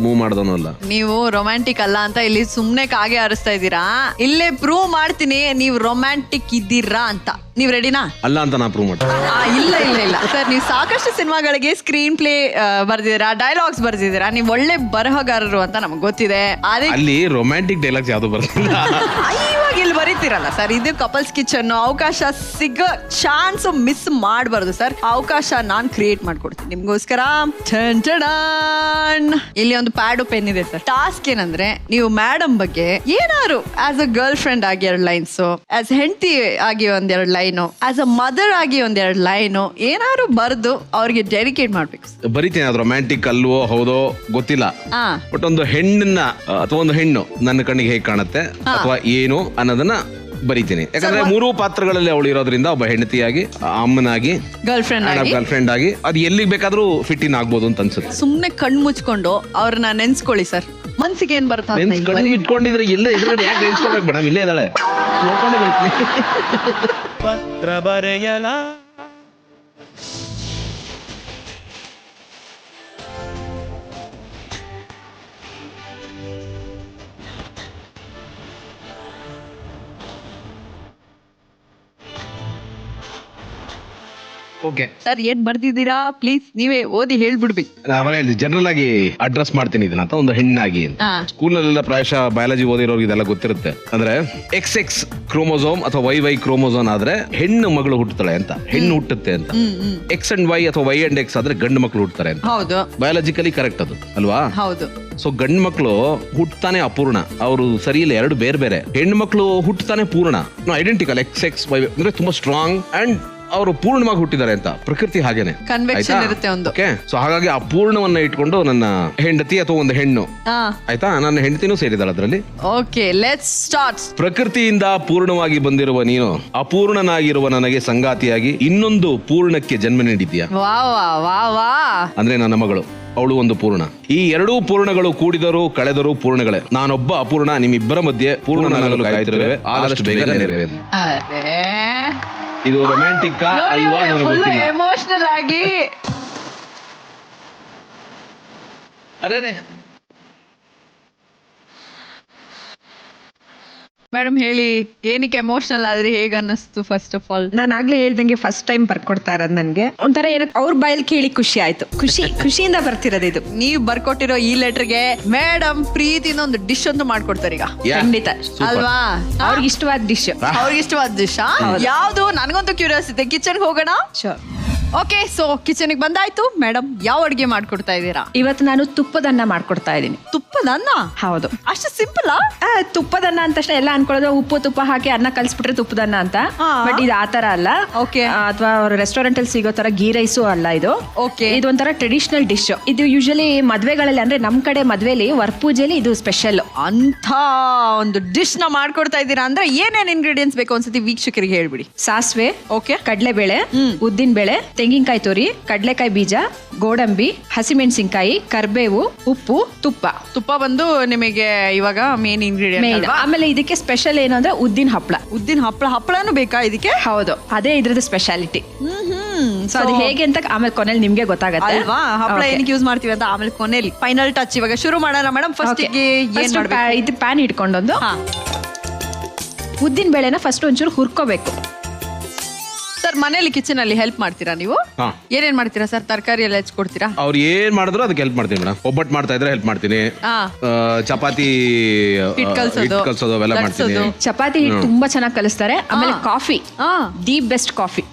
ಮೂವ್ ಮಾಡಿದವನು ಅಲ್ಲ. ನೀವು ರೊಮ್ಯಾಂಟಿಕ್ ಅಲ್ಲ ಅಂತ ಇಲ್ಲಿ ಸುಮ್ನೆ ಕಾಗೆ ಹಾರಿಸ್ತಾ ಇದ್ದೀರಾ. ಇಲ್ಲೇ ಪ್ರೂವ್ ಮಾಡ್ತೀನಿ ನೀವು ರೊಮ್ಯಾಂಟಿಕ್ ಇದ್ದೀರಾ ಅಂತ. ನೀವ್ ರೆಡಿನಾ? ಅಲ್ಲ ಅಂತ ನಾ ಪ್ರೂವ್ ಮಾಡ್ತೀನಿ. ಇಲ್ಲ ಸರ್, ನೀವು ಸಾಕಷ್ಟು ಸಿನಿಮಾಗಳಿಗೆ ಸ್ಕ್ರೀನ್ ಪ್ಲೇ ಬರ್ದಿದ್ದೀರಾ, ಡೈಲಾಗ್ಸ್ ಬರ್ದಿದ್ದೀರಾ, ನೀವು ಒಳ್ಳೆ ಬರಹಗಾರರು ಅಂತ ನಮ್ಗೆ ಗೊತ್ತಿದೆ. ಅಲ್ಲಿ ರೊಮ್ಯಾಂಟಿಕ್ ಡೈಲಾಗ್ಸ್ ಯಾವ್ದು ಬರ್ತಿಲ್ಲ. ಇವಾಗ ಇಲ್ಲಿ ಬರೀತಿರಲ್ಲ ಸರ್, ಇದು ಕಪಲ್ಸ್ ಕಿಚನ್. ಅವಕಾಶ ಸಿಗ ಚಾನ್ಸ್ ಮಿಸ್ ಮಾಡಬಾರ್ದು ಸರ್. ಅವಕಾಶ ನಾನ್ ಕ್ರಿಯೇಟ್ ಮಾಡ್ಕೊಡ್ತೀನಿ ನಿಮ್ಗೋಸ್ಕರ. ಇಲ್ಲಿ ಒಂದು ಪ್ಯಾಡು ಪೆನ್ ಇದೆ ಸರ್. ಟಾಸ್ಕ್ ಏನಂದ್ರೆ, ನೀವು ಮೇಡಮ್ ಬಗ್ಗೆ ಏನಾದ್ರು ಆಸ್ ಅ ಗರ್ಲ್ ಫ್ರೆಂಡ್ ಆಗಿ 2 ಲೈನ್ಸ್, ಆಸ್ ಹೆಂಡತಿ ಆಗಿ 2 ಲೈನು, ಆಸ್ ಅ ಮದರ್ ಆಗಿ 2 ಲೈನು ಏನಾದ್ರು ಬರ್ದು ಅವ್ರಿಗೆ ಡೆಡಿಕೇಟ್ ಮಾಡ್ಬೇಕು. ಬರೀತೀನಿ. ಅದು ರೊಮ್ಯಾಂಟಿಕ್ ಅಲ್ವೋ ಹೌದೋ ಗೊತ್ತಿಲ್ಲ, ಬಟ್ ಒಂದು ಹೆಣ್ಣನ್ನ ಅಥವಾ ಒಂದು ಹೆಣ್ಣು ನನ್ನ ಕಣ್ಣಿಗೆ ಹೇಗೆ ಕಾಣುತ್ತೆ ಅಥವಾ ಏನು ಅನ್ನೋದನ್ನ ಬರೀತೀನಿ. ಯಾಕಂದ್ರೆ 3 ಪಾತ್ರಗಳಲ್ಲಿ ಅವಳು ಇರೋದ್ರಿಂದ, ಒಬ್ಬ ಹೆಂಡತಿಯಾಗಿ, ಅಮ್ಮನಾಗಿ, ಗರ್ಲ್ ಫ್ರೆಂಡ್ ಆಗಿ, ಅದು ಎಲ್ಲಿಗೆ ಬೇಕಾದ್ರೂ ಫಿಟ್ ಇನ್ ಆಗ್ಬೋದು ಅಂತ ಅನ್ಸುತ್ತೆ. ಸುಮ್ನೆ ಕಣ್ಣು ಮುಚ್ಕೊಂಡು ಅವ್ರನ್ನ ನೆನ್ಸ್ಕೊಳ್ಳಿ ಸರ್. ಮನ್ಸಿಗೆ ಏನ್ ಬರುತ್ತೆ ಇಟ್ಕೊಂಡಿದ್ರೆ ಇಲ್ಲ ಇದ್ರಲ್ಲಿ ಯಾಕೆ ನೆನ್ಸ್ಕೊಳ್ಬೇಕು ಮೇಡಮ್? ಇಲ್ಲೇ ಇದ್ದಾಳೆ, ನೋಡ್ಕೊಂಡೆ ಬರ್ತೀನಿ. ಪತ್ರ ಬರೆಯಲ ಓಕೆ ಸರ್, ಏನ್ ಬರ್ದಿದ್ದೀರಾ ಪ್ಲೀಸ್ ನೀವೇ ಓದಿ ಹೇಳ್ಬಿಡ್ಬೇಕು. ಜನರಲ್ ಆಗಿ ಅಡ್ರೆಸ್ ಮಾಡ್ತೀನಿ ಇದನ್ನ ಅಂತ. ಒಂದು ಹೆಣ್ಣಾಗಿ ಸ್ಕೂಲ್ ನಲ್ಲೆಲ್ಲ ಪ್ರಾಯಶಃ ಬಯಾಲಜಿ ಓದಿರೋರ್ಗೆ ಇದೆಲ್ಲ ಗೊತ್ತಿರುತ್ತೆ. ಅಂದ್ರೆ XX ಕ್ರೋಮೋಸೋಮ್ ಅಥವಾ YY ಕ್ರೋಮೋಸೋಮ್ ಆದ್ರೆ ಹೆಣ್ಣು ಮಗಳು ಹುಟ್ಟುತ್ತಾಳೆ ಅಂತ, ಹೆಣ್ಣು ಹುಟ್ಟುತ್ತೆ ಅಂತ. X and Y ಅಥವಾ Y and X ಆದ್ರೆ ಗಂಡು ಮಕ್ಕಳು ಹುಟ್ಟುತ್ತಾರೆ ಅಂತ. ಹೌದು, ಬಯಾಲಜಿಕಲಿ ಕರೆಕ್ಟ್ ಅದು ಅಲ್ವಾ? ಹೌದು. ಸೊ ಗಂಡು ಮಕ್ಕಳು ಹುಟ್ಟತಾನೆ ಅಪೂರ್ಣ, ಅವರು ಸರಿ ಇಲ್ಲ, 2 ಬೇರೆ. ಹೆಣ್ಣು ಮಕ್ಕಳು ಹುಟ್ಟತಾನೆ ಪೂರ್ಣ, ಐಡೆಂಟಿಕಲ್. XX Y ಅಂದ್ರೆ ತುಂಬಾ ಸ್ಟ್ರಾಂಗ್ ಅಂಡ್ ಅವರು ಪೂರ್ಣವಾಗಿ ಹುಟ್ಟಿದ್ದಾರೆ ಅಂತ. ಪ್ರಕೃತಿ ಹಾಗೇನೆ ಕನ್ವೆಕ್ಷನ್ ಇರುತ್ತೆ ಒಂದು. ಸೊ ಹಾಗಾಗಿ ಆ ಪೂರ್ಣವನ್ನ ಇಟ್ಕೊಂಡು ನನ್ನ ಹೆಂಡತಿ ಅಥವಾ ಒಂದು ಹೆಣ್ಣು, ಆಯ್ತಾ, ನನ್ನ ಹೆಂಡತಿನೂ ಸೇರಿದಾಳೆ ಅದರಲ್ಲಿ. Okay, let's start. ಪ್ರಕೃತಿಯಿಂದ ಪೂರ್ಣವಾಗಿ ಬಂದಿರುವ ನೀನು ಅಪೂರ್ಣನಾಗಿರುವ ನನಗೆ ಸಂಗಾತಿಯಾಗಿ ಇನ್ನೊಂದು ಪೂರ್ಣಕ್ಕೆ ಜನ್ಮ ನೀಡಿದ್ಯಾ. ಅಂದ್ರೆ ನನ್ನ ಮಗಳು, ಅವಳು ಒಂದು ಪೂರ್ಣ. ಈ 2 ಪೂರ್ಣಗಳು ಕೂಡಿದರೂ ಕಳೆದರೂ ಪೂರ್ಣಗಳೇ. ನಾನೊಬ್ಬ ಅಪೂರ್ಣ, ನಿಮ್ಮಿಬ್ಬರ ಮಧ್ಯೆ ಪೂರ್ಣನಾಗಲು ಕಾಯುತ್ತಿರುವೆ. ಆದಷ್ಟು ಬೇಗ ನೆರವೇರಲಿ. ಇದು ರೊಮ್ಯಾಂಟಿಕ್ ಅಲ್ವಾ? ನನಗೆ ಗೊತ್ತಿಲ್ಲ. ಎಮೋಷನಲ್ ಆಗಿ ಅದೇ ಮೇಡಮ್ ಹೇಳಿ, ಏನಕ್ಕೆ ಎಮೋಷನಲ್ ಆದ್ರೆ ಹೇಗ ಅನ್ನಿಸ್ತು? ಫಸ್ಟ್ ಆಫ್ ಆಲ್, ನಾನು ಆಗ್ಲೇ ಹೇಳ್ದಂಗೆ ಫಸ್ಟ್ ಟೈಮ್ ಬರ್ಕೊಡ್ತಾ ಇರೋದು ನನ್ಗೆ ಒಂಥರ ಏನಕ್ಕೆ ಅವ್ರ ಬಾಯಲ್ಲಿ ಕೇಳಿ ಖುಷಿ ಆಯ್ತು. ಖುಷಿಯಿಂದ ಬರ್ತಿರೋದು ಇದು. ನೀವು ಬರ್ಕೊಟ್ಟಿರೋ ಈ ಲೆಟರ್ಗೆ ಮೇಡಮ್ ಪ್ರೀತಿಯಿಂದ ಒಂದು ಡಿಶ್ ಅಂತೂ ಮಾಡ್ಕೊಡ್ತಾರೆ ಈಗ. ಖಂಡಿತ ಅಲ್ವಾ? ಅವ್ರಿಗೆ ಇಷ್ಟವಾದ ಡಿಶ್. ಅವ್ರಿಗೆ ಇಷ್ಟವಾದ ಡಿಶ್ ಯಾವ್ದು? ನನಗಂತೂ ಕ್ಯೂರಿಯಾಸಿಟಿ. ಕಿಚನ್ಗೆ ಹೋಗೋಣ. ಓಕೆ, ಸೊ ಕಿಚನ್ಗೆ ಬಂದಾಯ್ತು. ಮೇಡಮ್, ಯಾವ ಅಡ್ಗೆ ಮಾಡ್ಕೊಡ್ತಾ ಇದ್ದೀರಾ ಇವತ್ತು? ನಾನು ತುಪ್ಪದನ್ನ ಮಾಡ್ಕೊಡ್ತಾ ಇದ್ದೀನಿ. ತುಪ್ಪದನ್ನ? ಹೌದು. ಅಷ್ಟು ಸಿಂಪಲ್? ತುಪ್ಪದನ್ನ ಅಂತ ತಕ್ಷಣ ಎಲ್ಲ ಅನ್ಕೊಳ್ಳೋದು ಉಪ್ಪು ತುಪ್ಪ ಹಾಕಿ ಅನ್ನ ಕಲ್ಸ್ಬಿಟ್ರೆ ತುಪ್ಪದನ್ನ ಅಂತ. ಬಟ್ ಇದು ಆತರ ಅಲ್ಲ. ಓಕೆ. ಅಥವಾ ರೆಸ್ಟೋರೆಂಟ್ ಅಲ್ಲಿ ಸಿಗೋ ತರ ಗೀ ರೈಸು ಅಲ್ಲ ಇದು. ಓಕೆ. ಇದು ಒಂಥರ ಟ್ರೆಡಿಷನಲ್ ಡಿಶ್. ಇದು ಯೂಶಲಿ ಮದ್ವೆಗಳಲ್ಲಿ, ಅಂದ್ರೆ ನಮ್ ಕಡೆ ಮದ್ವೆಲಿ ವರಪೂಜೆಲಿ ಇದು ಸ್ಪೆಷಲ್. ಅಂತ ಒಂದು ಡಿಶ್ ನ ಮಾಡ್ಕೊಡ್ತಾ ಇದ್ದೀರಾ ಅಂದ್ರೆ ಏನೇನ್ ಇಂಗ್ರೀಡಿಯೆಂಟ್ಸ್ ಬೇಕು ಒಂದ್ಸತಿ ವೀಕ್ಷಕರಿಗೆ ಹೇಳ್ಬಿಡಿ. ಸಾಸಿವೆ, ಓಕೆ, ಕಡಲೆಬೇಳೆ, ಉದ್ದಿನ ಬೇಳೆ, ತೆಂಗಿನಕಾಯಿ ತುರಿ, ಕಡಲೆಕಾಯಿ ಬೀಜ, ಗೋಡಂಬಿ, ಹಸಿಮೆಣಸಿನಕಾಯಿ, ಕರ್ಬೇವು, ಉಪ್ಪು, ತುಪ್ಪ ಬಂದು ನಿಮಗೆ ಇವಾಗ ಮೇನ್ ಇಂಗ್ರೀಡಿಯೆಂಟ್. ಆಮೇಲೆ ಇದಕ್ಕೆ ಸ್ಪೆಷಲ್ ಏನು ಅಂದ್ರೆ ಉದ್ದಿನ ಹಪ್ಪಳ. ಹಪ್ಪಳನೂ ಬೇಕಾ ಇದಕ್ಕೆ? ಹೌದು, ಅದೇ ಇದ್ರದ್ದು ಸ್ಪೆಷಾಲಿಟಿ. ಸೊ ಅದು ಹೇಗೆ ಅಂತ ಆಮೇಲೆ ಕೊನೆಯಲ್ಲಿ ನಿಮ್ಗೆ ಗೊತ್ತಾಗತ್ತೆ ಅಲ್ವಾ? ಹಪ್ಪಳ ಏನಕ್ಕೆ ಯೂಸ್ ಮಾಡ್ತೀವಿ ಅಂತ ಆಮೇಲೆ ಕೊನೆಯಲ್ಲಿ ಫೈನಲ್ ಟಚ್. ಇವಾಗ ಶುರು ಮಾಡೋಣ ಮೇಡಮ್. ಫಸ್ಟ್ ಇದು ಪ್ಯಾನ್ ಇಟ್ಕೊಂಡೊಂದು ಉದ್ದಿನ ಬೇಳೆನ ಫಸ್ಟ್ ಒಂಚೂರು ಹುರ್ಕೋಬೇಕು. ಸರ್, ಮನೇಲಿ ಕಿಚನ್ ಅಲ್ಲಿ ಹೆಲ್ಪ್ ಮಾಡ್ತೀರಾ ನೀವು? ಏನೇನ್ ಮಾಡ್ತೀರಾ ಸರ್? ತರಕಾರಿ ಎಲ್ಲ ಹೆಚ್ಕೊಡ್ತೀರಾ? ಅವ್ರು ಏನ್ ಮಾಡಿದ್ರು ಅದಕ್ಕೆ ಹೆಲ್ಪ್ ಮಾಡ್ತೀನಿ ಮೇಡಮ್. ಒಬ್ಬಟ್ಟು ಮಾಡ್ತಾ ಇದ್ರೆ ಹೆಲ್ಪ್ ಮಾಡ್ತೀನಿ. ಚಪಾತಿ ಕಲ್ಸೋದು ಅವೆಲ್ಲ ಮಾಡ್ತೀನಿ. ಚಪಾತಿ ಹಿಟ್ಟು ತುಂಬಾ ಚೆನ್ನಾಗಿ ಕಲಿಸ್ತಾರೆ. ಆಮೇಲೆ ಕಾಫಿ, ದಿ ಬೆಸ್ಟ್ ಕಾಫಿ.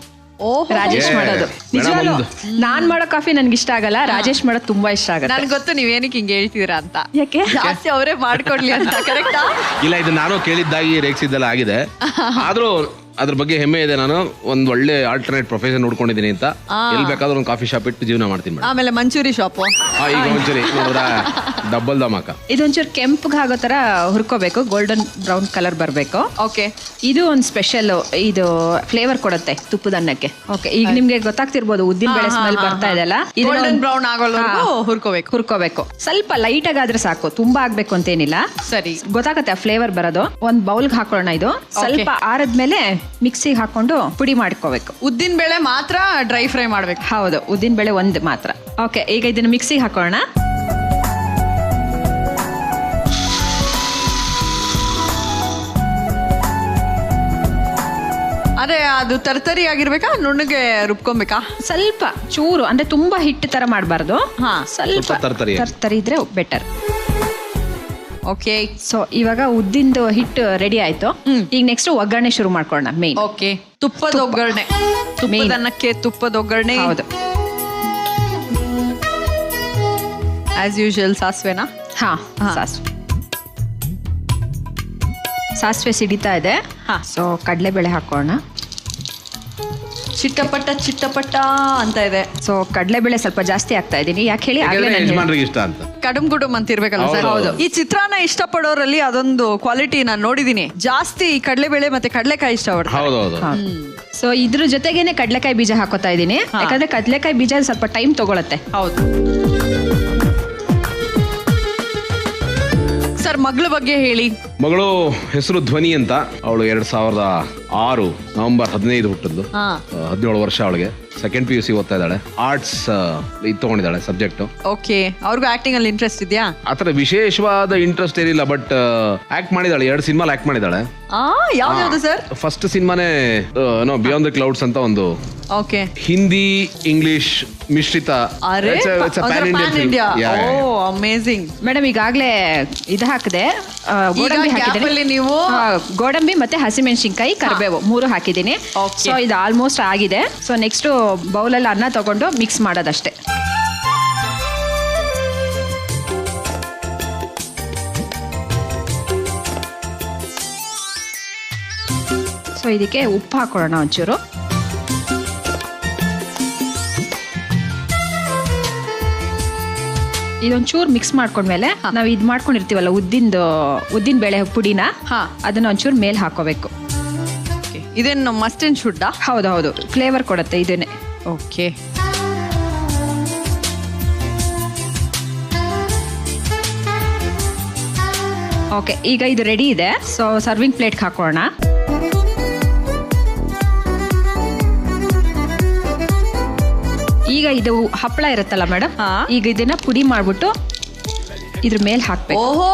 ಓಹೋ. ರಾಜೇಶ್ ಏ, ಮಾಡೋದು ಮೇಡಮ್ ನಿಜವಾಗ್ಲೂ ಒಂದು- ನಾನ್ ಮಾಡೋ ಕಾಫಿ ನನ್ಗೆ ಇಷ್ಟ ಆಗಲ್ಲ, ರಾಜೇಶ್ ಮಾಡೋದು ತುಂಬಾ ಇಷ್ಟ ಆಗುತ್ತೆ. ನನ್ಗೆ ಗೊತ್ತು ನೀವೇನಕ್ಕೆ ಹಿಂಗೆ ಹೇಳ್ತಿದ್ದೀರಾ ಅಂತ. ಯಾಕೆ? ಜಾಸ್ತಿ ಅವರೇ ಮಾಡ್ಕೊಡ್ಲಿ ಅಂತ. ಕರೆಕ್ಟಾ? ಇಲ್ಲ, ಇದು ನಾನು ಕೇಳಿದ್ದಾಗಿ ರೇಗಿಸಿದ್ದೆಲ್ಲ ಆಗಿದೆ. ಆದ್ರೂ ಅದ್ರ ಬಗ್ಗೆ ಹೆಮ್ಮೆ ಇದೆ. ನಾನು ಒಂದ್ ಒಳ್ಳೆ ಆಲ್ಟರ್ನೇಟ್ ಪ್ರೊಫೆಷನ್ ನೋಡ್ಕೊಂಡಿದ್ದೀನಿ ಅಂತ. ಎಲ್ಲಿ ಬೇಕಾದ್ರೂ ಒಂದು ಕಾಫಿ ಶಾಪ್ ಇಟ್ಟು ಜೀವನ ಮಾಡ್ತೀನಿ ಮೇಡಮ್. ಆಮೇಲೆ ಮಂಚೂರಿ ಶಾಪು. ಈಗ ಒಂಚೂರಿ ನೋಡಿದ್ರ ಡಬ್ಬಲ್ ಧಮಾಕ. ಇದೊಂಚೂರು ಕೆಂಪಗೆ ಆಗೋ ತರ ಹುರ್ಕೋಬೇಕು, ಗೋಲ್ಡನ್ ಬ್ರೌನ್ ಕಲರ್ ಬರಬೇಕು. ಓಕೆ. ಇದು ಒಂದು ಸ್ಪೆಷಲ್, ಇದು ಫ್ಲೇವರ್ ಕೊಡುತ್ತೆ ತುಪ್ಪದ ಅನ್ನಕ್ಕೆ. ಓಕೆ, ಈಗ ನಿಮ್ಗೆ ಗೊತ್ತಾಗ್ತಿರ್ಬೋದು ಉದ್ದಿನ ಬೇಳೆ ಸ್ಮೆಲ್ ಬರ್ತಾ ಇದೆಲ್ಲ. ಗೋಲ್ಡನ್ ಬ್ರೌನ್ ಆಗೋವರೆಗೂ ಹುರ್ಕೋಬೇಕು. ಹುರ್ಕೋಬೇಕು. ಸ್ವಲ್ಪ ಲೈಟ್ ಆಗಾದ್ರೆ ಸಾಕು, ತುಂಬಾ ಆಗ್ಬೇಕು ಅಂತೇನಿಲ್ಲ. ಸರಿ. ಗೊತ್ತಾಗತ್ತೆ ಆ ಫ್ಲೇವರ್ ಬರೋದು. ಒಂದ್ ಬೌಲ್ಗೆ ಹಾಕೊಳ್ಳೋಣ. ಇದು ಸ್ವಲ್ಪ ಆರದ್ಮೇಲೆ ಮಿಕ್ಸಿಗೆ ಹಾಕೊಂಡು ಪುಡಿ ಮಾಡ್ಕೋಬೇಕು. ಉದ್ದಿನ ಬೇಳೆ ಮಾತ್ರ ಡ್ರೈ ಫ್ರೈ ಮಾಡ್ಬೇಕು. ಹೌದು, ಉದ್ದಿನ ಬೇಳೆ ಒಂದು ಮಾತ್ರ. ಓಕೆ, ಈಗ ಇದನ್ನ ಮಿಕ್ಸಿಗೆ ಹಾಕೋಣ. ಅದೇ ಅದು ತರ್ತರಿ ಆಗಿರ್ಬೇಕಾ, ನುಣ್ಣಗೆ ರುಬ್ಕೊಬೇಕಾ? ಸ್ವಲ್ಪ ಚೂರು, ಅಂದ್ರೆ ತುಂಬಾ ಹಿಟ್ಟು ತರ ಮಾಡಬಾರ್ದು. ಹಾ, ಸ್ವಲ್ಪ ತರ್ತರಿ. ತರ್ತರಿ ಇದ್ರೆ ಬೆಟರ್. ಓಕೆ. ಸೊ ಇವಾಗ ಉದ್ದಿಂದು ಹಿಟ್ಟು ರೆಡಿ ಆಯ್ತು. ಈಗ ನೆಕ್ಸ್ಟ್ ಒಗ್ಗರಣೆ ಶುರು ಮಾಡ್ಕೊಳ್ಳೋಣ. ಮೇನ್ ಓಕೆ, ತುಪ್ಪದ ಒಗ್ಗರಣೆ. ತುಪ್ಪದ ಅನ್ನಕ್ಕೆ ತುಪ್ಪದ ಒಗ್ಗರಣೆ. ಹೌದು. ಆಸ್ ಯೂಶುವಲ್ ಸಾಸಿವೆನಾ? ಹಾ, ಸಾಸಿವೆ ಸಿಡಿತಾ ಇದೆ. ಸೊ ಕಡಲೆಬೇಳೆ ಹಾಕೋಣ. ಚಿಟ್ಟಪಟ್ಟ ಚಿಟ್ಟಪಟ್ಟ ಅಂತ ಇದೆ. ಸೊ ಕಡಲೆಬೇಳೆ ಸ್ವಲ್ಪ ಜಾಸ್ತಿ ಆಗ್ತಾ ಇದೀನಿ. ಯಾಕೆ ಹೇಳಿ, ಆಗ್ಲೇ ನಾನು ಯಜಮಾನ್ರಿಗೆ ಇಷ್ಟ ಅಂತ. ಕಡುಮ್ ಗುಡುಮ್ ಅಂತ ಇರ್ಬೇಕಲ್ಲ ಸರ್? ಹೌದು. ಈ ಚಿತ್ರಾನ್ನ ಇಷ್ಟಪಡೋರಲ್ಲಿ ಅದೊಂದು ಕ್ವಾಲಿಟಿ ನಾನು ನೋಡಿದೀನಿ. ಜಾಸ್ತಿ ಕಡಲೆಬೇಳೆ ಮತ್ತೆ ಕಡಲೆಕಾಯಿ ಇಷ್ಟಪಡ್ತಾರೆ. ಹೌದೌದು. ಸೊ ಇದ್ರ ಜೊತೆಗೇನೆ ಕಡಲೆಕಾಯಿ ಬೀಜ ಹಾಕೋತಾ ಇದೀನಿ. ಯಾಕಂದ್ರೆ ಕಡಲೆಕಾಯಿ ಬೀಜ ಸ್ವಲ್ಪ ಟೈಮ್ ತಗೊಳತ್ತೆ. ಹೌದು ಸರ್. ಮಗಳ ಬಗ್ಗೆ ಹೇಳಿ. ಮಗಳು ಹೆಸರು ಧ್ವನಿ ಅಂತ. ಅವಳು 2006 ನವೆಂಬರ್ 15 ಹುಟ್ಟಿದ್ದು. 17 ವರ್ಷ ಅವಳಿಗೆ. ಸೆಕೆಂಡ್ PUC ಓದ್ತಾ ಇದ್ದಾಳೆ. ಆರ್ಟ್ಸ್ ಇದು ತಗೊಂಡಿದ್ದಾಳೆ ಸಬ್ಜೆಕ್ಟ್. ಓಕೆ. ಅವ್ರಿಗೂ ಆಕ್ಟಿಂಗ್ ಅಲ್ಲಿ ಇಂಟ್ರೆಸ್ಟ್ ಇದೆಯಾ? ಆತರ ವಿಶೇಷವಾದ ಇಂಟ್ರೆಸ್ಟ್ ಏನಿಲ್ಲ, ಬಟ್ ಆಕ್ಟ್ ಮಾಡಿದಾಳೆ. 2 ಸಿನಿಮಾ ಆಕ್ಟ್ ಮಾಡಿದಾಳೆ. ಯಾವ್ದು ಸರ್? ಫಸ್ಟ್ ಸಿನಿಮಾನೇ ಬಿಯಾಂಡ್ ದ ಕ್ಲೌಡ್ಸ್ ಅಂತ ಒಂದು ಓಕೆ. ಹಿಂದಿ ಇಂಗ್ಲಿಷ್ ಮಿಶ್ರಿತ. ಅರೆ, ಇಂಡಿಯಾ. ಓ, ಅಮೇಜಿಂಗ್. ಮೇಡಮ್ ಈಗಾಗ್ಲೇ ಇದು ಹಾಕಿದೆ, ಗೋಡಂಬಿ ಹಾಕಿದ್ದೀನಿ. ನೀವು ಗೋಡಂಬಿ ಮತ್ತೆ ಹಸಿಮೆಣಸಿನ್ಕಾಯಿ, ಕರಿಬೇವು 3 ಹಾಕಿದ್ದೀನಿ. ಸೊ ಇದು ಆಲ್ಮೋಸ್ಟ್ ಆಗಿದೆ. ಸೊ ನೆಕ್ಸ್ಟ್ ಬೌಲಲ್ಲಿ ಅನ್ನ ತಗೊಂಡು ಮಿಕ್ಸ್ ಮಾಡೋದಷ್ಟೇ. ಸೊ ಇದಕ್ಕೆ ಉಪ್ಪು ಹಾಕೊಳ್ಳೋಣ ಒಂಚೂರು. ಇದೊಂಚೂರು ಮಿಕ್ಸ್ ಮಾಡ್ಕೊಂಡ್ಮೇಲೆ ನಾವು ಇದು ಮಾಡ್ಕೊಂಡಿರ್ತೀವಲ್ಲ ಉದ್ದಿನ ಬೇಳೆ ಪುಡಿನ, ಅದನ್ನ ಒಂಚೂರು ಮೇಲೆ ಹಾಕೋಬೇಕು. ಇದೇನು ಮಸ್ಟ್ ಅಂಡ್ ಶುಡ್? ಹೌದು, ಫ್ಲೇವರ್ ಕೊಡುತ್ತೆ ಇದನ್ನೇ. ಓಕೆ. ಓಕೆ, ಈಗ ಇದು ರೆಡಿ ಇದೆ. ಸೊ ಸರ್ವಿಂಗ್ ಪ್ಲೇಟ್ಗೆ ಹಾಕೋಣ. ಈಗ ಇದು ಹಪ್ಪಳ ಇರುತ್ತಲ್ಲ ಮೇಡಮ್, ಈಗ ಇದನ್ನ ಪುಡಿ ಮಾಡ್ಬಿಟ್ಟು ಇದ್ರ ಮೇಲೆ ಹಾಕ್ಬೇಕು. ಓಹೋ,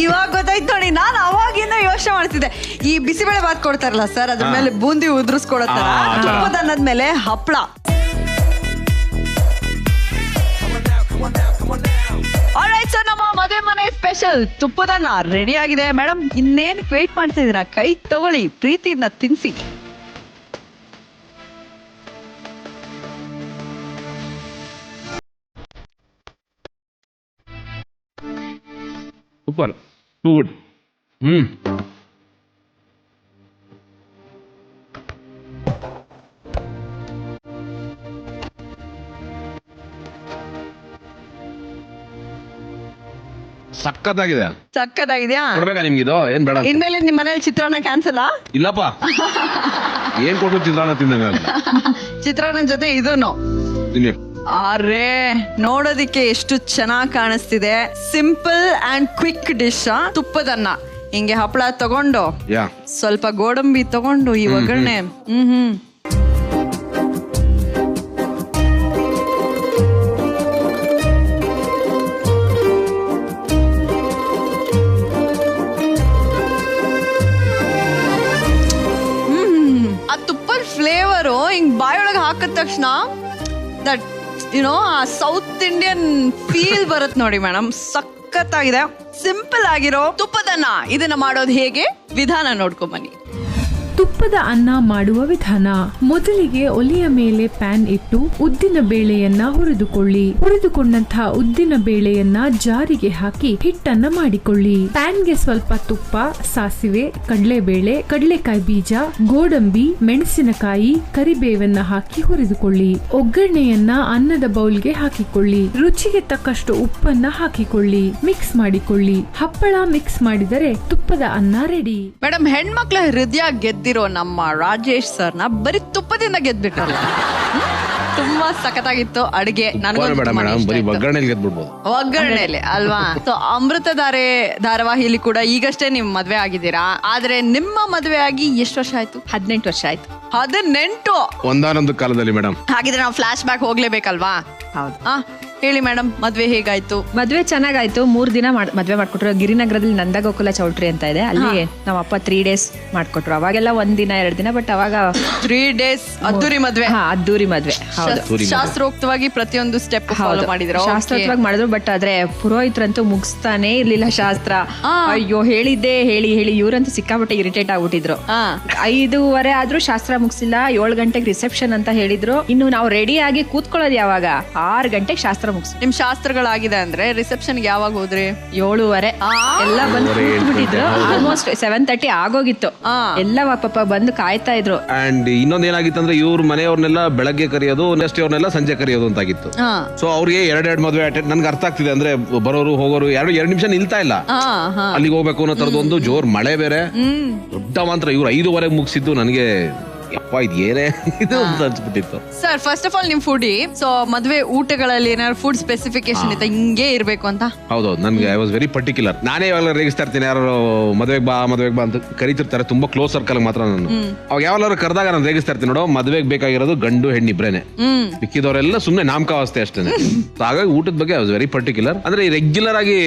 ಇವಾಗ ಗೊತ್ತಾಯ್ತು ನೋಡಿ. ನಾನು ಅವಾಗಿಂದ ಯೋಚನೆ ಮಾಡ್ತಿದ್ದೆ, ಈ ಬಿಸಿಬೇಳೆ ಬಾತ್ ಕೊಡ್ತಾರಲ್ಲ ಸರ್, ಅದ್ರ ಮೇಲೆ ಬೂಂದಿ ಉದುರಿಸ್ಕೊಡತ್ತಾರ, ತುಪ್ಪದ ಅನ್ನದ್ಮೇಲೆ ಹಪ್ಪಳ. ಆಲ್ರೈಟ್ ಸರ್, ನಮ್ಮ ಮದುವೆ ಮನೆ ಸ್ಪೆಷಲ್ ತುಪ್ಪದನ್ನ ರೆಡಿ ಆಗಿದೆ. ಮೇಡಮ್, ಇನ್ನೇನು ವೇಟ್ ಮಾಡ್ತಾ ಇದೀರಾ? ಕೈ ತಗೊಳ್ಳಿ, ಪ್ರೀತಿಯಿಂದ ತಿನ್ಸಿ. Super, too good. ಸಕ್ಕತ್ತಾಗಿದೆ. ಸಕ್ಕತ್ತಾಗಿದ್ಯಾ? ಕೊಡ್ಬೇಕಾ ನಿಮ್ಗಿದು? ಏನ್ ಬೇಡ? ಇನ್ಮೇಲೆ ನಿಮ್ ಮನೇಲಿ ಚಿತ್ರಾನ್ನ ಕ್ಯಾನ್ಸಲ್? ಇಲ್ಲಪ್ಪ, ಏನ್ ಕೊಟ್ಟು ಚಿತ್ರಾನ್ನ ತಿಂದಂಗ. ಚಿತ್ರಾನ್ನ ಜೊತೆ ಇದನ್ನು. ಅರೆ, ನೋಡೋದಿಕ್ಕೆ ಎಷ್ಟು ಚೆನ್ನಾಗಿ ಕಾಣಿಸ್ತಿದೆ. Simple and quick dish. ತುಪ್ಪದನ್ನ ಹಿಂಗೆ ಹಪ್ಪಳ ತಗೊಂಡು, ಸ್ವಲ್ಪ ಗೋಡಂಬಿ ತಗೊಂಡು, ಈ ಒಗ್ಗರಣೆ. ಆ ತುಪ್ಪದ ಫ್ಲೇವರು ಹಿಂಗ್ ಬಾಯೊಳಗೆ ಹಾಕಿದ ತಕ್ಷಣ ದಟ್ ಆ ಸೌತ್ ಇಂಡಿಯನ್ ಫೀಲ್ ಬರುತ್ತೆ ನೋಡಿ ಮೇಡಮ್. ಸಖತ್ತಾಗಿದೆ. ಸಿಂಪಲ್ ಆಗಿರೋ ತುಪ್ಪದನ್ನ ಇದನ್ನ ಮಾಡೋದು ಹೇಗೆ, ವಿಧಾನ ನೋಡ್ಕೊಂಬನ್ನಿ. ತುಪ್ಪದ ಅನ್ನ ಮಾಡುವ ವಿಧಾನ. ಮೊದಲಿಗೆ ಒಲೆಯ ಮೇಲೆ ಪ್ಯಾನ್ ಇಟ್ಟು ಉದ್ದಿನ ಬೇಳೆಯನ್ನ ಹುರಿದುಕೊಳ್ಳಿ. ಹುರಿದುಕೊಂಡಂತಹ ಉದ್ದಿನ ಬೇಳೆಯನ್ನ ಜಾರಿಗೆ ಹಾಕಿ ಹಿಟ್ಟನ್ನ ಮಾಡಿಕೊಳ್ಳಿ. ಪ್ಯಾನ್ಗೆ ಸ್ವಲ್ಪ ತುಪ್ಪ, ಸಾಸಿವೆ, ಕಡಲೆಬೇಳೆ, ಕಡಲೆಕಾಯಿ ಬೀಜ, ಗೋಡಂಬಿ, ಮೆಣಸಿನಕಾಯಿ, ಕರಿಬೇವನ್ನ ಹಾಕಿ ಹುರಿದುಕೊಳ್ಳಿ. ಒಗ್ಗರಣೆಯನ್ನ ಅನ್ನದ ಬೌಲ್ಗೆ ಹಾಕಿಕೊಳ್ಳಿ. ರುಚಿಗೆ ತಕ್ಕಷ್ಟು ಉಪ್ಪನ್ನ ಹಾಕಿಕೊಳ್ಳಿ. ಮಿಕ್ಸ್ ಮಾಡಿಕೊಳ್ಳಿ. ಹಪ್ಪಳ ಮಿಕ್ಸ್ ಮಾಡಿದರೆ ತುಪ್ಪದ ಅನ್ನ ರೆಡಿ. ಮೇಡಮ್, ಹೆಣ್ಮಕ್ಳ ಹೃದಯ ಗೆದ್ದಿರೋ ನಮ್ಮ ರಾಜೇಶ್ ಸರ್ನ ಬರೀ ತುಪ್ಪದಿಂದ ಗೆದ್ಬಿಟ್ರಲ್ಲ. ತುಂಬಾ ಸಖತ್ತಾಗಿತ್ತು ಅಡಿಗೆ. ಒಗ್ಗರಣೆಯಲ್ಲಿ ಅಲ್ವಾ? ಸೊ ಅಮೃತಧಾರೆ ಧಾರಾವಾಹಿಲಿ ಕೂಡ ಈಗಷ್ಟೇ ನಿಮ್ ಮದ್ವೆ ಆಗಿದ್ದೀರಾ. ಆದ್ರೆ ನಿಮ್ಮ ಮದ್ವೆ ಆಗಿ ಎಷ್ಟು ವರ್ಷ ಆಯ್ತು? 18 ವರ್ಷ ಆಯ್ತು. 18 ಒಂದಾನೊಂದು ಕಾಲದಲ್ಲಿ ಮೇಡಮ್. ಹಾಗಿದ್ರೆ ನಾವು ಫ್ಲಾಶ್ ಬ್ಯಾಕ್ ಹೋಗ್ಲೇಬೇಕಲ್ವಾ? ಹೌದು. ಹೇಳಿ ಮೇಡಮ್, ಮದ್ವೆ ಹೇಗಾಯ್ತು? ಮದ್ವೆ ಚೆನ್ನಾಗಾಯ್ತು. 3 ದಿನ ಮದ್ವೆ ಮಾಡ್ಕೊಟ್ರು. ಗಿರಿನಗರದಲ್ಲಿ ನಂದಗೋಕುಲ ಚೌಟ್ರಿ ಅಂತ ಇದೆ, ಅಲ್ಲಿ ನಮ್ಮ ಅಪ್ಪ 3 days ಮಾಡ್ಕೊಟ್ರು. ಅವಾಗೆಲ್ಲ 1 ದಿನ 2 ದಿನ, ಬಟ್ ಅವಾಗ 3 days ಅದ್ದೂರಿ ಮದ್ವೆ. ಅದ್ದೂರಿ ಮದ್ವೆ. ಶಾಸ್ತ್ರೋಕ್ತವಾಗಿ ಪ್ರತಿಯೊಂದು ಸ್ಟೆಪ್ ಫಾಲೋ ಮಾಡಿದ್ರು. ಶಾಸ್ತ್ರೋಕ್ತವಾಗಿ ಮಾಡಿದ್ರು, ಬಟ್ ಆದ್ರೆ ಪುರೋಹಿತರಂತೂ ಮುಗಿಸ್ತಾನೆ ಇರ್ಲಿಲ್ಲ ಶಾಸ್ತ್ರ. ಅಯ್ಯೋ, ಹೇಳಿದ್ದೆ ಹೇಳಿ ಹೇಳಿ ಇವ್ರಂತೂ ಸಿಕ್ಕಾಪಟ್ಟೆ ಇರಿಟೇಟ್ ಆಗ್ಬಿಟ್ಟಿದ್ರು. 5:30 ಆದ್ರೂ ಶಾಸ್ತ್ರ ಮುಗಿಸಿಲ್ಲ. 7 ಗಂಟೆಗೆ ರಿಸೆಪ್ಷನ್ ಅಂತ ಹೇಳಿದ್ರು. ಇನ್ನು ನಾವು ರೆಡಿ ಆಗಿ ಕೂತ್ಕೊಳ್ಳೋದು ಯಾವಾಗ? 6 ಗಂಟೆಗೆ ಶಾಸ್ತ್ರ ಮುಗಿಸ್. ನಿಮ್ ಶಾಸ್ತ್ರಗಳಾಗಿದೆ ಅಂದ್ರೆ ರಿಸೆಪ್ಷನ್ ಯಾವಾಗ ಹೋದ್ರಿ? 7:30 ಎಲ್ಲ ಬಂದು ಕೂತ್ಬಿಟ್ಟಿದ್ರು. ಆಲ್ಮೋಸ್ಟ್ 7:30 ಆಗೋಗಿತ್ತು. ಎಲ್ಲ ಪಾಪ ಬಂದು ಕಾಯ್ತಾ ಇದ್ರು. ಅಂಡ್ ಇನ್ನೊಂದ್ ಏನಾಗಿತ್ತು ಅಂದ್ರೆ, ಇವ್ರ ಮನೆಯವ್ರನ್ನೆಲ್ಲ ಬೆಳಗ್ಗೆ ಕರೆಯೋದು, ನೆಕ್ಸ್ಟ್ ಅವ್ರನ್ನೆಲ್ಲ ಸಂಜೆ ಕರೆಯೋದು ಅಂತಾಗಿತ್ತು. ಸೊ ಅವ್ರಿಗೆ 2 ಮದ್ವೆ ಅಟೆಂಡ್. ನನ್ಗೆ ಅರ್ಥ ಆಗ್ತಿದೆ ಅಂದ್ರೆ, ಬರೋರು ಹೋಗೋರು 2 ನಿಮಿಷ ನಿಲ್ತಾ ಇಲ್ಲ. ಅಲ್ಲಿಗೆ ಹೋಗ್ಬೇಕು ಅನ್ನೋ ತರದ್ದು. ಒಂದು ಜೋರ್ ಮಳೆ ಬೇರೆ, ದೊಡ್ಡ ಮಾತ್ರ. ಇವ್ರು 5:15 ಮುಗಿಸಿದ್ದು ನನಗೆ ಯಪ್ಪ ಇದೇನೇ ಇದು ಅಂತ ಅನ್ಸ್ಬಿಟ್ಟಿತ್ತು. ಸರ್, ಫಸ್ಟ್ ಆಫ್ ಆಲ್ ನಿಮ್ ಫುಡಿ, ಸೊ ಮದ್ವೆ ಊಟಗಳಲ್ಲಿ ಏನಾದ್ರು ಫುಡ್ ಸ್ಪೆಸಿಫಿಕೇಶನ್ ಇತ್ತ ಹಿಂಗೆ ಇರ್ಬೇಕು ಅಂತ? ಹೌದೌದು, ನನ್ಗೆ ಐ ವಾಸ್ ವೆರಿ ಪರ್ಟಿಕ್ಯುಲರ್. ನಾನೇ ಯಾವಾಗ ರೇಗಿಸ್ತಾ ಇರ್ತೀನಿ, ಯಾರು ಮದ್ವೆಗ್ ಬಾ ಅಂತ ಕರಿತಿರ್ತಾರೆ. ತುಂಬಾ ಕ್ಲೋಸ್ ಸರ್ಕಲ್ ಮಾತ್ರ ನಾನು. ಅವಾಗ ಯಾವಾಗ್ಲಾರು ಕರೆದಾಗ ನಾನು ರೇಗಿಸ್ತಾ ಇರ್ತೀನಿ, ನೋಡೋ ಮದ್ವೆಗ್ ಬೇಕಾಗಿರೋದು ಗಂಡು ಹೆಣ್ಣಿಬ್ರೇನೆ, ಮಿಕ್ಕಿದವರೆಲ್ಲ ಸುಮ್ನೆ ನಾಮಕಾವಸ್ಥೆ ಅಷ್ಟೇನೆ. ಹಾಗಾಗಿ ಊಟದ ಬಗ್ಗೆ ಐ ವಾಸ್ ವೆರಿ ಪರ್ಟಿಕ್ಯುಲರ್. ಅಂದ್ರೆ ರೆಗ್ಯುಲರ್ ಆಗಿ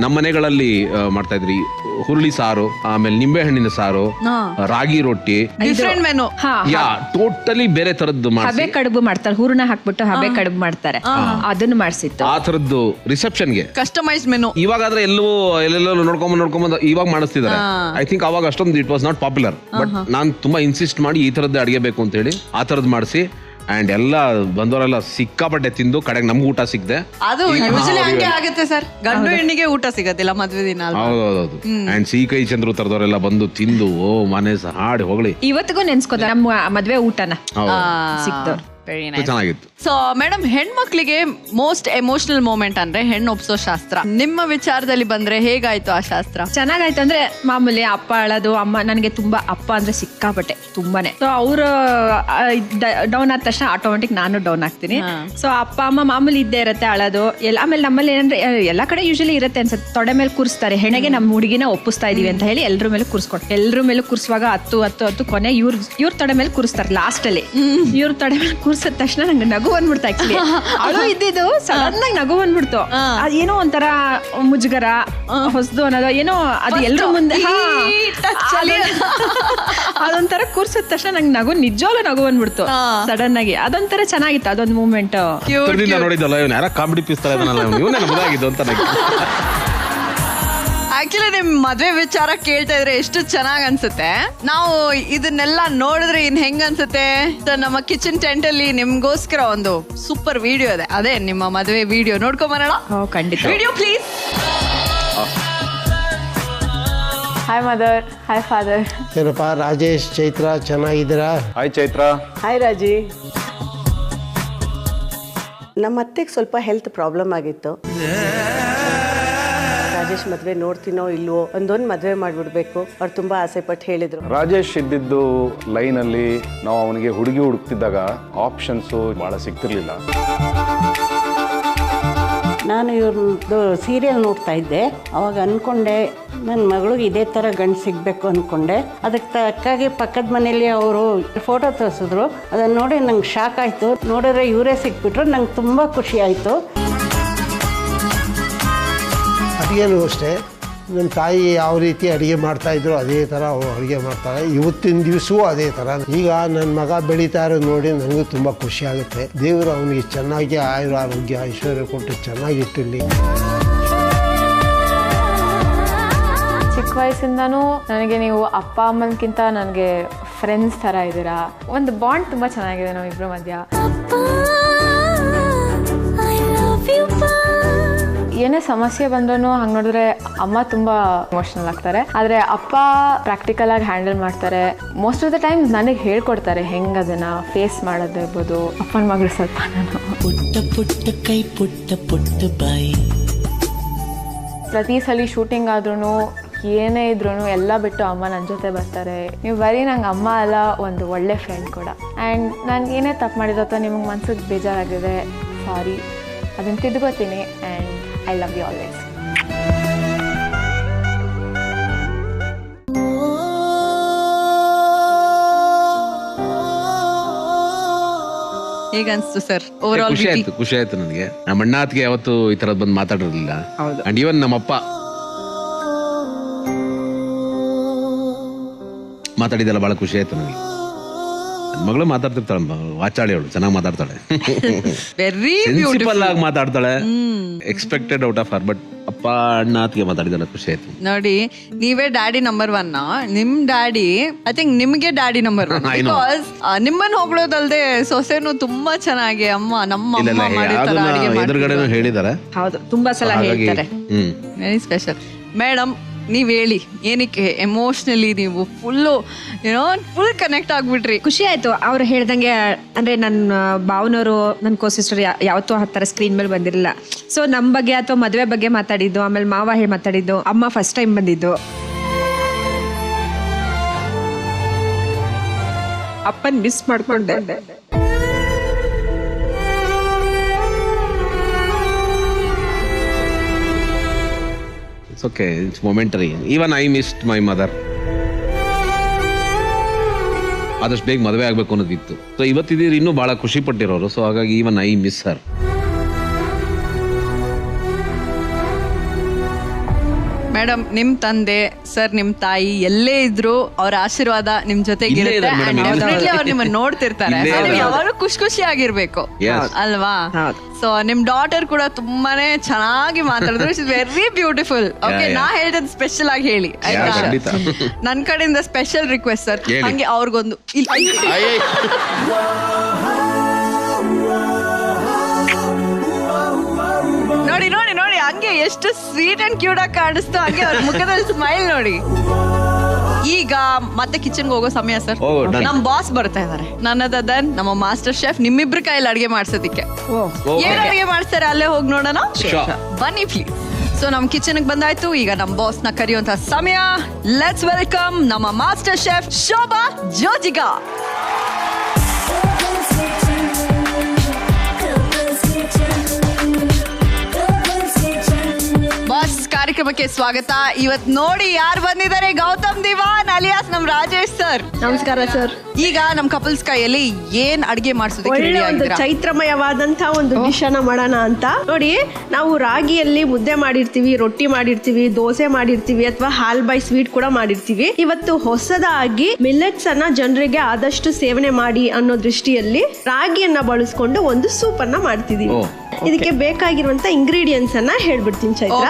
ನಮ್ಮ ಮನೆಗಳಲ್ಲಿ ಮಾಡ್ತಾ ಇದ್ರಿ ಹುರುಳಿ ಸಾರು, ಆಮೇಲೆ ನಿಂಬೆ ಹಣ್ಣಿನ ಸಾರು, ರಾಗಿ ರೊಟ್ಟಿ, ಡಿಫರೆಂಟ್ ಮೆನು. ಟೋಟಲಿ ಬೇರೆ ತರದ್ದು ಹಬೆ ಕಡುಬು ಮಾಡ್ತಾರೆ. ಹೂರ್ಣ ಹಾಕ್ಬಿಟ್ಟು ಹಬೆ ಕಡುಬು ಮಾಡ್ತಾರೆ, ಅದನ್ನು ಮಾಡಿಸಿತ್ತು. ಆ ತರದ್ದು ರಿಸೆಪ್ಷನ್ಗೆ ಕಸ್ಟಮೈಸ್ ಮೆನು. ಇವಾಗಾದ್ರೆ ಎಲ್ಲೆಲ್ಲೋ ನೋಡ್ಕೊಂಡ್ ಇವಾಗ ಮಾಡಿಸ್ತಿದ್ದಾರೆ. ಐ ಥಿಂಕ್ ಅವಾಗ ಅಷ್ಟೊಂದು it was not popular. But ನಾನ್ ತುಂಬಾ ಇನ್ಸಿಸ್ಟ್ ಮಾಡಿ ಈ ತರದ್ದು ಅಡಿಗೆ ಬೇಕು ಅಂತ ಹೇಳಿ ಆ ತರದ್ ಮಾಡಿಸಿ, ಅಂಡ್ ಎಲ್ಲ ಬಂದವರೆಲ್ಲ ಸಿಕ್ಕಾಪಟ್ಟೆ ತಿಂದು ಕಡೆಗೆ ನಮ್ಗೆ ಊಟ ಸಿಗದೆ. ಅದು ಯೂಶಲಿ ಹಂಗೆ ಆಗುತ್ತೆ ಸರ್, ಗಂಡು ಹೆಣ್ಣಿಗೆ ಊಟ ಸಿಗತ್ತಿಲ್ಲ ಮದ್ವೆ ದಿನ. ಹೌದೌದು. ಅಂಡ್ ಸಿಹಿ ಚಂದ್ರು ತರದವರೆಲ್ಲ ಬಂದು ತಿಂದು ಮನೆ ಹಾಡಿ ಹೋಗ್ಲಿ. ಇವತ್ತಿಗೂ ನೆನ್ಸ್ಕೋತಾರೆ ನಮ್ಮ ಮದ್ವೆ ಊಟನ ಸಿಕ್ತವ್ರು. ಚೆನ್ನಾಗಿತ್ತು. ಸೊ ಮೇಡಮ್, ಹೆಣ್ಮಕ್ಳಿಗೆ ಮೋಸ್ಟ್ ಎಮೋಷನಲ್ ಮೂಮೆಂಟ್ ಅಂದ್ರೆ ಹೆಣ್ಣು ಒಪ್ಸೋ ಶಾಸ್ತ್ರ. ನಿಮ್ಮ ವಿಚಾರದಲ್ಲಿ ಬಂದ್ರೆ ಹೇಗಾಯ್ತು ಆ ಶಾಸ್ತ್ರ? ಚೆನ್ನಾಗಾಯ್ತು. ಅಂದ್ರೆ ಮಾಮೂಲಿ ಅಪ್ಪ ಅಳೋದು, ಅಮ್ಮ ನನಗೆ ತುಂಬಾ ಅಪ್ಪ ಅಂದ್ರೆ ಸಿಕ್ಕಾಪಟ್ಟೆ ತುಂಬಾನೇ. ಸೊ ಅವ್ರು ಡೌನ್ ಆದ ತಕ್ಷಣ ಆಟೋಮೆಟಿಕ್ ನಾನು ಡೌನ್ ಆಗ್ತೀನಿ. ಸೊ ಅಪ್ಪ ಅಮ್ಮ ಮಾಮೂಲಿ ಇದ್ದೇ ಇರತ್ತೆ ಅಳೋದು ಎಲ್ಲ. ಆಮೇಲೆ ನಮ್ಮಲ್ಲಿ ಏನಂದ್ರೆ ಎಲ್ಲಾ ಕಡೆ ಯೂಶಲಿ ಇರುತ್ತೆ ಅನ್ಸುತ್ತೆ, ತೊಡೆ ಮೇಲೆ ಕೂರಿಸ್ತಾರೆ. ಹೆಣೆಗೆ ನಮ್ಮ ಹುಡುಗಿನ ಒಪ್ಪಿಸ್ತಾ ಇದೀವಿ ಅಂತ ಹೇಳಿ ಎಲ್ರ ಮೇಲೆ ಕೂರಿಸ್ಕೊಟ್ಟು, ಎಲ್ರ ಮೇಲೆ ಕೂರಿಸುವಾಗ 10 ಕೊನೆ ಇವ್ರ ತೊಡೆ ಮೇಲೆ ಕೂರಿಸ್ತಾರೆ. ಲಾಸ್ಟ್ ಅಲ್ಲಿ ಇವ್ರ ತೊಡೆ ಮೇಲೆ ಕೂರಿಸಿದ ತಕ್ಷಣ ನಂಗೆ ನಗು ಬಂದ್ಬಿಡ್ತು. ಆಕ್ಚುಲಿ ಅಳು ಇದ್ದಿದ್ದು ಸಡನ್ ಆಗಿ ನಗು ಬಂದ್ಬಿಡ್ತು. ಅದೇನೋ ಒಂಥರ ಮುಜುಗರ, ಹೊಸದು ಅನ್ನೋದು ಏನೋ, ಅದು ಎಲ್ರ ಮುಂದೆ ಅದೊಂಥರ ಕೂರ್ಸಿದ ತಕ್ಷಣ ನಂಗೆ ನಗು, ನಿಜವಾಗ್ಲೂ ನಗು ಬಂದ್ಬಿಡ್ತು ಸಡನ್ ಆಗಿ. ಅದೊಂಥರ ಚೆನ್ನಾಗಿತ್ತು, ಅದೊಂದು ಮೂಮೆಂಟ್. ನೋಡಿದ್ದಲ್ಲ, ಇವನು ಯಾರ ಕಾಮಿಡಿ ಪೀಸ್ ತರ ಅಂತ. ಆಕ್ಚುಲಿ ನಿಮ್ ಮದ್ವೆ ವಿಚಾರ ಕೇಳ್ತಾ ಇದ್ರೆ ಎಷ್ಟು ಚೆನ್ನಾಗ್ ಅನ್ಸುತ್ತೆ. ನಾವು ಇದನ್ನೆಲ್ಲ ನೋಡಿದ್ರೆ ಇನ್ ಹೆಂಗ್ ಅನ್ಸುತ್ತೆ? ನಮ್ಮ ಕಿಚನ್ ಟೆಂಟ್ ಅಲ್ಲಿ ನಿಮ್ಗೋಸ್ಕರ ಒಂದು ಸೂಪರ್ ವಿಡಿಯೋ ಇದೆ, ಅದೇ ನಿಮ್ಮ ಮದ್ವೆ ವಿಡಿಯೋ. ನೋಡ್ಕೊಂಬರೋಣ? ಖಂಡಿತ. Video please. Hi mother, hi father. ಏನಪ್ಪ ರಾಜೇಶ್, ಚೈತ್ರ ಚೆನ್ನಾಗಿದ್ದೀರಾ? ಹಾಯ್ ಚೈತ್ರ. ಹಾಯ್ ರಾಜಿ. ನಮ್ಮ ಅತ್ತೆಗೆ ಸ್ವಲ್ಪ ಹೆಲ್ತ್ ಪ್ರಾಬ್ಲಮ್ ಆಗಿತ್ತು. ರಾಜೇಶ್ ಮದ್ವೆ ನೋಡ್ತೀನೋ ಇಲ್ವೋ, ಒಂದೊಂದು ಮದ್ವೆ ಮಾಡ್ಬಿಡ್ಬೇಕು, ಅವ್ರು ತುಂಬಾ ಆಸೆ ಪಟ್ಟು ಹೇಳಿದ್ರು. ರಾಜೇಶ್ ಇದ್ದಿದ್ದು ಲೈನ್ ಅಲ್ಲಿ ನಾವು ಅವನಿಗೆ ಹುಡುಗಿ ಹುಡುಕ್ತಿದ್ದಾಗ ಆಪ್ಷನ್ಸು ಬಹಳ ಸಿಗ್ತಿರ್ಲಿಲ್ಲ. ನಾನು ಇವ್ರದ್ದು ಸೀರಿಯಲ್ ನೋಡ್ತಾ ಇದ್ದೆ. ಅವಾಗ ಅನ್ಕೊಂಡೆ ನನ್ನ ಮಗಳಿಗೆ ಇದೇ ಥರ ಗಂಡು ಸಿಗಬೇಕು ಅಂದ್ಕೊಂಡೆ. ಅದಕ್ಕೆ ತಕ್ಕಾಗಿ ಪಕ್ಕದ ಮನೇಲಿ ಅವರು ಫೋಟೋ ತೋರಿಸಿದ್ರು. ಅದನ್ನು ನೋಡಿ ನಂಗೆ ಶಾಕ್ ಆಯಿತು. ನೋಡಿದ್ರೆ ಇವರೇ ಸಿಕ್ಬಿಟ್ರು. ನಂಗೆ ತುಂಬ ಖುಷಿ ಆಯಿತು. ಅಡುಗೆನೂ ಅಷ್ಟೇ, ನಮ್ಮ ತಾಯಿ ಯಾವ ರೀತಿ ಅಡುಗೆ ಮಾಡ್ತಾಯಿದ್ರು ಅದೇ ಥರ ಅವ್ರು ಅಡುಗೆ ಮಾಡ್ತಾರೆ. ಇವತ್ತಿನ ದಿವಸವೂ ಅದೇ ಥರ. ಈಗ ನನ್ನ ಮಗ ಬೆಳೀತಾ ಇರೋದು ನೋಡಿ ನನಗೂ ತುಂಬ ಖುಷಿ ಆಗುತ್ತೆ. ದೇವರು ಅವನಿಗೆ ಚೆನ್ನಾಗಿ ಆಯುರ ಆರೋಗ್ಯ ಐಶ್ವರ್ಯ ಕೊಟ್ಟು ಚೆನ್ನಾಗಿಟ್ಟಿರಲಿ. ಚಿಕ್ಕ ವಯಸ್ಸಿಂದನೂ ನನಗೆ ನೀವು ಅಪ್ಪ ಅಮ್ಮನಕ್ಕಿಂತ ನನಗೆ ಫ್ರೆಂಡ್ಸ್ ಥರ ಇದ್ದೀರಾ. ಒಂದು ಬಾಂಡ್ ತುಂಬ ಚೆನ್ನಾಗಿದೆ ನಾವಿಬ್ಬರ ಮಧ್ಯ. ಏನೇ ಸಮಸ್ಯೆ ಬಂದ್ರೂ ಹಂಗೆ ನೋಡಿದ್ರೆ ಅಮ್ಮ ತುಂಬ ಎಮೋಷ್ನಲ್ ಆಗ್ತಾರೆ, ಆದರೆ ಅಪ್ಪ ಪ್ರಾಕ್ಟಿಕಲ್ ಆಗಿ ಹ್ಯಾಂಡಲ್ ಮಾಡ್ತಾರೆ. ಮೋಸ್ಟ್ ಆಫ್ ದ ಟೈಮ್ಸ್ ನನಗೆ ಹೇಳ್ಕೊಡ್ತಾರೆ ಹೆಂಗೆ ಅದನ್ನು ಫೇಸ್ ಮಾಡೋದು ಇರ್ಬೋದು. ಅಪ್ಪನ ಮಗಳು ಸ್ವಲ್ಪ ನಾನು ಪುಟ್ಟ ಪುಟ್ಟ ಕೈ ಪುಟ್ಟ ಪುಟ್ಟ ಬಾಯಿ. ಪ್ರತಿ ಸಲ ಶೂಟಿಂಗ್ ಆದ್ರೂ ಏನೇ ಇದ್ರೂ ಎಲ್ಲ ಬಿಟ್ಟು ಅಮ್ಮ ನನ್ನ ಜೊತೆ ಬರ್ತಾರೆ. ನೀವು ಬರೀ ನಂಗೆ ಅಮ್ಮ ಅಲ್ಲ, ಒಂದು ಒಳ್ಳೆ ಫ್ರೆಂಡ್ ಕೂಡ. ಆ್ಯಂಡ್ ನಾನು ಏನೇ ತಪ್ಪು ಮಾಡಿರೋ ನಿಮಗೆ ಮನ್ಸಿಗೆ ಬೇಜಾರಾಗಿದೆ, ಸಾರಿ, ಅದನ್ನು ತಿದ್ಕೋತೀನಿ. And I love you always. ಹೇಗನ್ಸ್ತು ಸರ್ ಓವರ್ ಆಲ್? ಖುಷಿ ಆಯ್ತು ನನಗೆ. ನಮ್ಮ ಅಣ್ಣಾತ್ಗೆ ಯಾವತ್ತು ಈ ತರದ್ ಬಂದು ಮಾತಾಡಿರ್ಲಿಲ್ಲ. ಅಂಡ್ ಈವನ್ ನಮ್ಮಪ್ಪ ಮಾತಾಡಿದೆಲ್ಲ ಬಹಳ ಖುಷಿ ಆಯ್ತು ನನಗೆ. ನನ್ನ ಮಗಳು ಮಾತಾಡ್ತಿರ್ತಾಳೆ, ವಾಚಾಳಿ ಅವಳು, ಚೆನ್ನಾಗಿ ಮಾತಾಡ್ತಾಳೆ, ವೆರಿ ಸಿಂಪಲ್ ಆಗಿ ಮಾತಾಡ್ತಾಳೆ, expected out of her. But ಅಪ್ಪ ಅಣ್ಣ ಅತ್ತಿಗೆ ಮಾತಾಡಿದೆಲ್ಲ ಖುಷಿ ಆಯ್ತು. ನೋಡಿ, ನೀವೇ ಡ್ಯಾಡಿ ನಂಬರ್ 1. ನಿಮ್ ಡ್ಯಾಡಿ ಐ ಥಿಂಕ್ ನಿಮ್ಗೆ ಡ್ಯಾಡಿ ನಂಬರ್ 1. ಬಿಕಾಸ್ ನಿಮ್ಮನ್ನ ಹೊಗಳೋದಲ್ದೆ ಸೊಸೆನು ತುಂಬಾ ಚೆನ್ನಾಗಿ ಅಮ್ಮ ನಮ್ಮ ಅಮ್ಮ ಮಾಡಿರ್ತಾರೆ, ಅಡಿಗೆ ಎದುರುಗಡೆನೂ ಹೇಳಿದ್ದಾರೆ. ಹೌದು, ತುಂಬಾ ಸಲ ಹೇಳ್ತಾರೆ. Very special. ಮೇಡಮ್, ನೀವ್ ಹೇಳಿ, ಏನಕ್ಕೆ ಎಮೋಷ್ನಲಿ ನೀವು ಫುಲ್ ಕನೆಕ್ಟ್ ಆಗ್ಬಿಟ್ರಿ? ಖುಷಿ ಆಯ್ತು ಅವ್ರು ಹೇಳ್ದಂಗೆ. ಅಂದ್ರೆ ನನ್ನ ಭಾವನವರು, ನನ್ನ ಕೋ ಸಿಸ್ಟರ್ ಯಾವತ್ತೂ ಆ ಥರ ಸ್ಕ್ರೀನ್ ಮೇಲೆ ಬಂದಿರಲಿಲ್ಲ. ಸೊ ನಮ್ಮ ಬಗ್ಗೆ ಅಥವಾ ಮದುವೆ ಬಗ್ಗೆ ಮಾತಾಡಿದ್ದು, ಆಮೇಲೆ ಮಾವ ಹೇಳಿ ಮಾತಾಡಿದ್ದು, ಅಮ್ಮ ಫಸ್ಟ್ ಟೈಮ್ ಬಂದಿದ್ದು, ಅಪ್ಪನ್ ಮಿಸ್ ಮಾಡ್ಕೊಂಡೆ. It's okay, it's momentary. Even I missed my mother. ಆದಷ್ಟು ಬೇಗ ಮದುವೆ ಆಗಬೇಕು ಅನ್ನೋದಿತ್ತು. ಸೊ ಇವತ್ತಿದ್ದೀರಿ ಇನ್ನೂ ಭಾಳ ಖುಷಿ ಪಟ್ಟಿರೋರು. ಸೊ ಹಾಗಾಗಿ even I miss Har. Madam, ನಿಮ್ ತಂದೆ ಸರ್, ನಿಮ್ ತಾಯಿ ಎಲ್ಲೇ ಇದ್ರು ಅವ್ರ ಆಶೀರ್ವಾದ ನಿಮ್ ಜೊತೆಗೆ ಇರುತ್ತೆ. ಅವ್ರು ನಿಮ್ಮನ್ನ ನೋಡ್ತಿರ್ತಾರೆ. ಯಾವಾಗಲೂ ಖುಷಿ ಆಗಿರ್ಬೇಕು ಅಲ್ವಾ? ಸೊ ನಿಮ್ ಡಾಟರ್ ಕೂಡ ತುಂಬಾನೇ ಚೆನ್ನಾಗಿ ಮಾತಾಡಿದ್ರು. It's very beautiful. ಓಕೆ, ನಾ ಹೇಳಿದ್ ಸ್ಪೆಷಲ್ ಆಗಿ ಹೇಳಿ ಆಯ್ತಾ? ನನ್ ಕಡೆಯಿಂದ ಸ್ಪೆಷಲ್ ರಿಕ್ವೆಸ್ಟ್ ಸರ್, ಹಂಗೆ ಅವ್ರಿಗೊಂದು ನೋಡಿ ನೋಡಿ ನೋಡಿ, ಹಂಗೆ ಎಷ್ಟು ಸ್ವೀಟ್ ಅಂಡ್ ಕ್ಯೂಟ್ ಆಗಿ ಕಾಣಿಸ್ತು, ಹಂಗೆ ಅವ್ರ ಮುಖದಲ್ಲಿ ಸ್ಮೈಲ್ ನೋಡಿ. ಈಗ ಮತ್ತೆ ಕಿಚನ್ಗೆ ಹೋಗೋ ಸಮಯ ಸರ್. ನಮ್ ಬಾಸ್ ಬರ್ತಾ ಇದಾರೆ, ನನ್ನದನ್ ನಮ್ಮ ಮಾಸ್ಟರ್ ಶೆಫ್. ನಿಮ್ಮಿಬ್ರ ಕೈಯಲ್ಲಿ ಅಡಿಗೆ ಮಾಡ್ಸೋದಿಕ್ಕೆ ಏನ್ ಅಡಿಗೆ ಮಾಡ್ತಾರೆ ಅಲ್ಲೇ ಹೋಗಿ ನೋಡೋಣ, ಬನ್ನಿ ಪ್ಲೀಸ್. ಸೊ ನಮ್ ಕಿಚನ್ ಬಂದಾಯ್ತು. ಈಗ ನಮ್ ಬಾಸ್ ನ ಕರೆಯುವಂತ ಸಮಯ. ಲೆಟ್ಸ್ ವೆಲ್ಕಮ್ ನಮ್ಮ ಮಾಸ್ಟರ್ ಶೆಫ್ ಶೋಭಾ ಜೋಜಿಗಾ. ಬಾಸ್, ಕಾರ್ಯಕ್ರಮಕ್ಕೆ ಸ್ವಾಗತ. ಇವತ್ ನೋಡಿ ಯಾರು ಬಂದಿದ್ದಾರೆ, ಗೌತಮ್ ದಿವಾನ್ ಅಲಿಯಾಸ್ ನಮ್ ರಾಜೇಶ್ ಸರ್. ನಮಸ್ಕಾರ ಸರ್. ಈಗ ನಮ್ ಕಪಲ್ಸ್ ಕೈಯಲ್ಲಿ ಏನ್ ಅಡಿಗೆ ಮಾಡಿಸೋದಕ್ಕೆ ಚೈತ್ರಮಯವಾದಂತ ಒಂದು ಡಿಶ್ ಅನ್ನ ಮಾಡೋಣ ಅಂತ. ನೋಡಿ, ನಾವು ರಾಗಿಯಲ್ಲಿ ಮುದ್ದೆ ಮಾಡಿರ್ತೀವಿ, ರೊಟ್ಟಿ ಮಾಡಿರ್ತೀವಿ, ದೋಸೆ ಮಾಡಿರ್ತೀವಿ, ಅಥವಾ ಹಾಲ್ಬಾಯ್ ಸ್ವೀಟ್ ಕೂಡ ಮಾಡಿರ್ತೀವಿ. ಇವತ್ತು ಹೊಸದಾಗಿ ಮಿಲೆಟ್ಸ್ ಅನ್ನ ಜನರಿಗೆ ಆದಷ್ಟು ಸೇವನೆ ಮಾಡಿ ಅನ್ನೋ ದೃಷ್ಟಿಯಲ್ಲಿ ರಾಗಿಯನ್ನ ಬಳಸ್ಕೊಂಡು ಒಂದು ಸೂಪ್ ಅನ್ನ ಮಾಡ್ತಿದೀವಿ. ಇದಕ್ಕೆ ಬೇಕಾಗಿರುವಂತ ಇಂಗ್ರೀಡಿಯೆಂಟ್ಸ್ ಅನ್ನ ಹೇಳ್ಬಿಡ್ತೀನಿ ಚೈತ್ರ.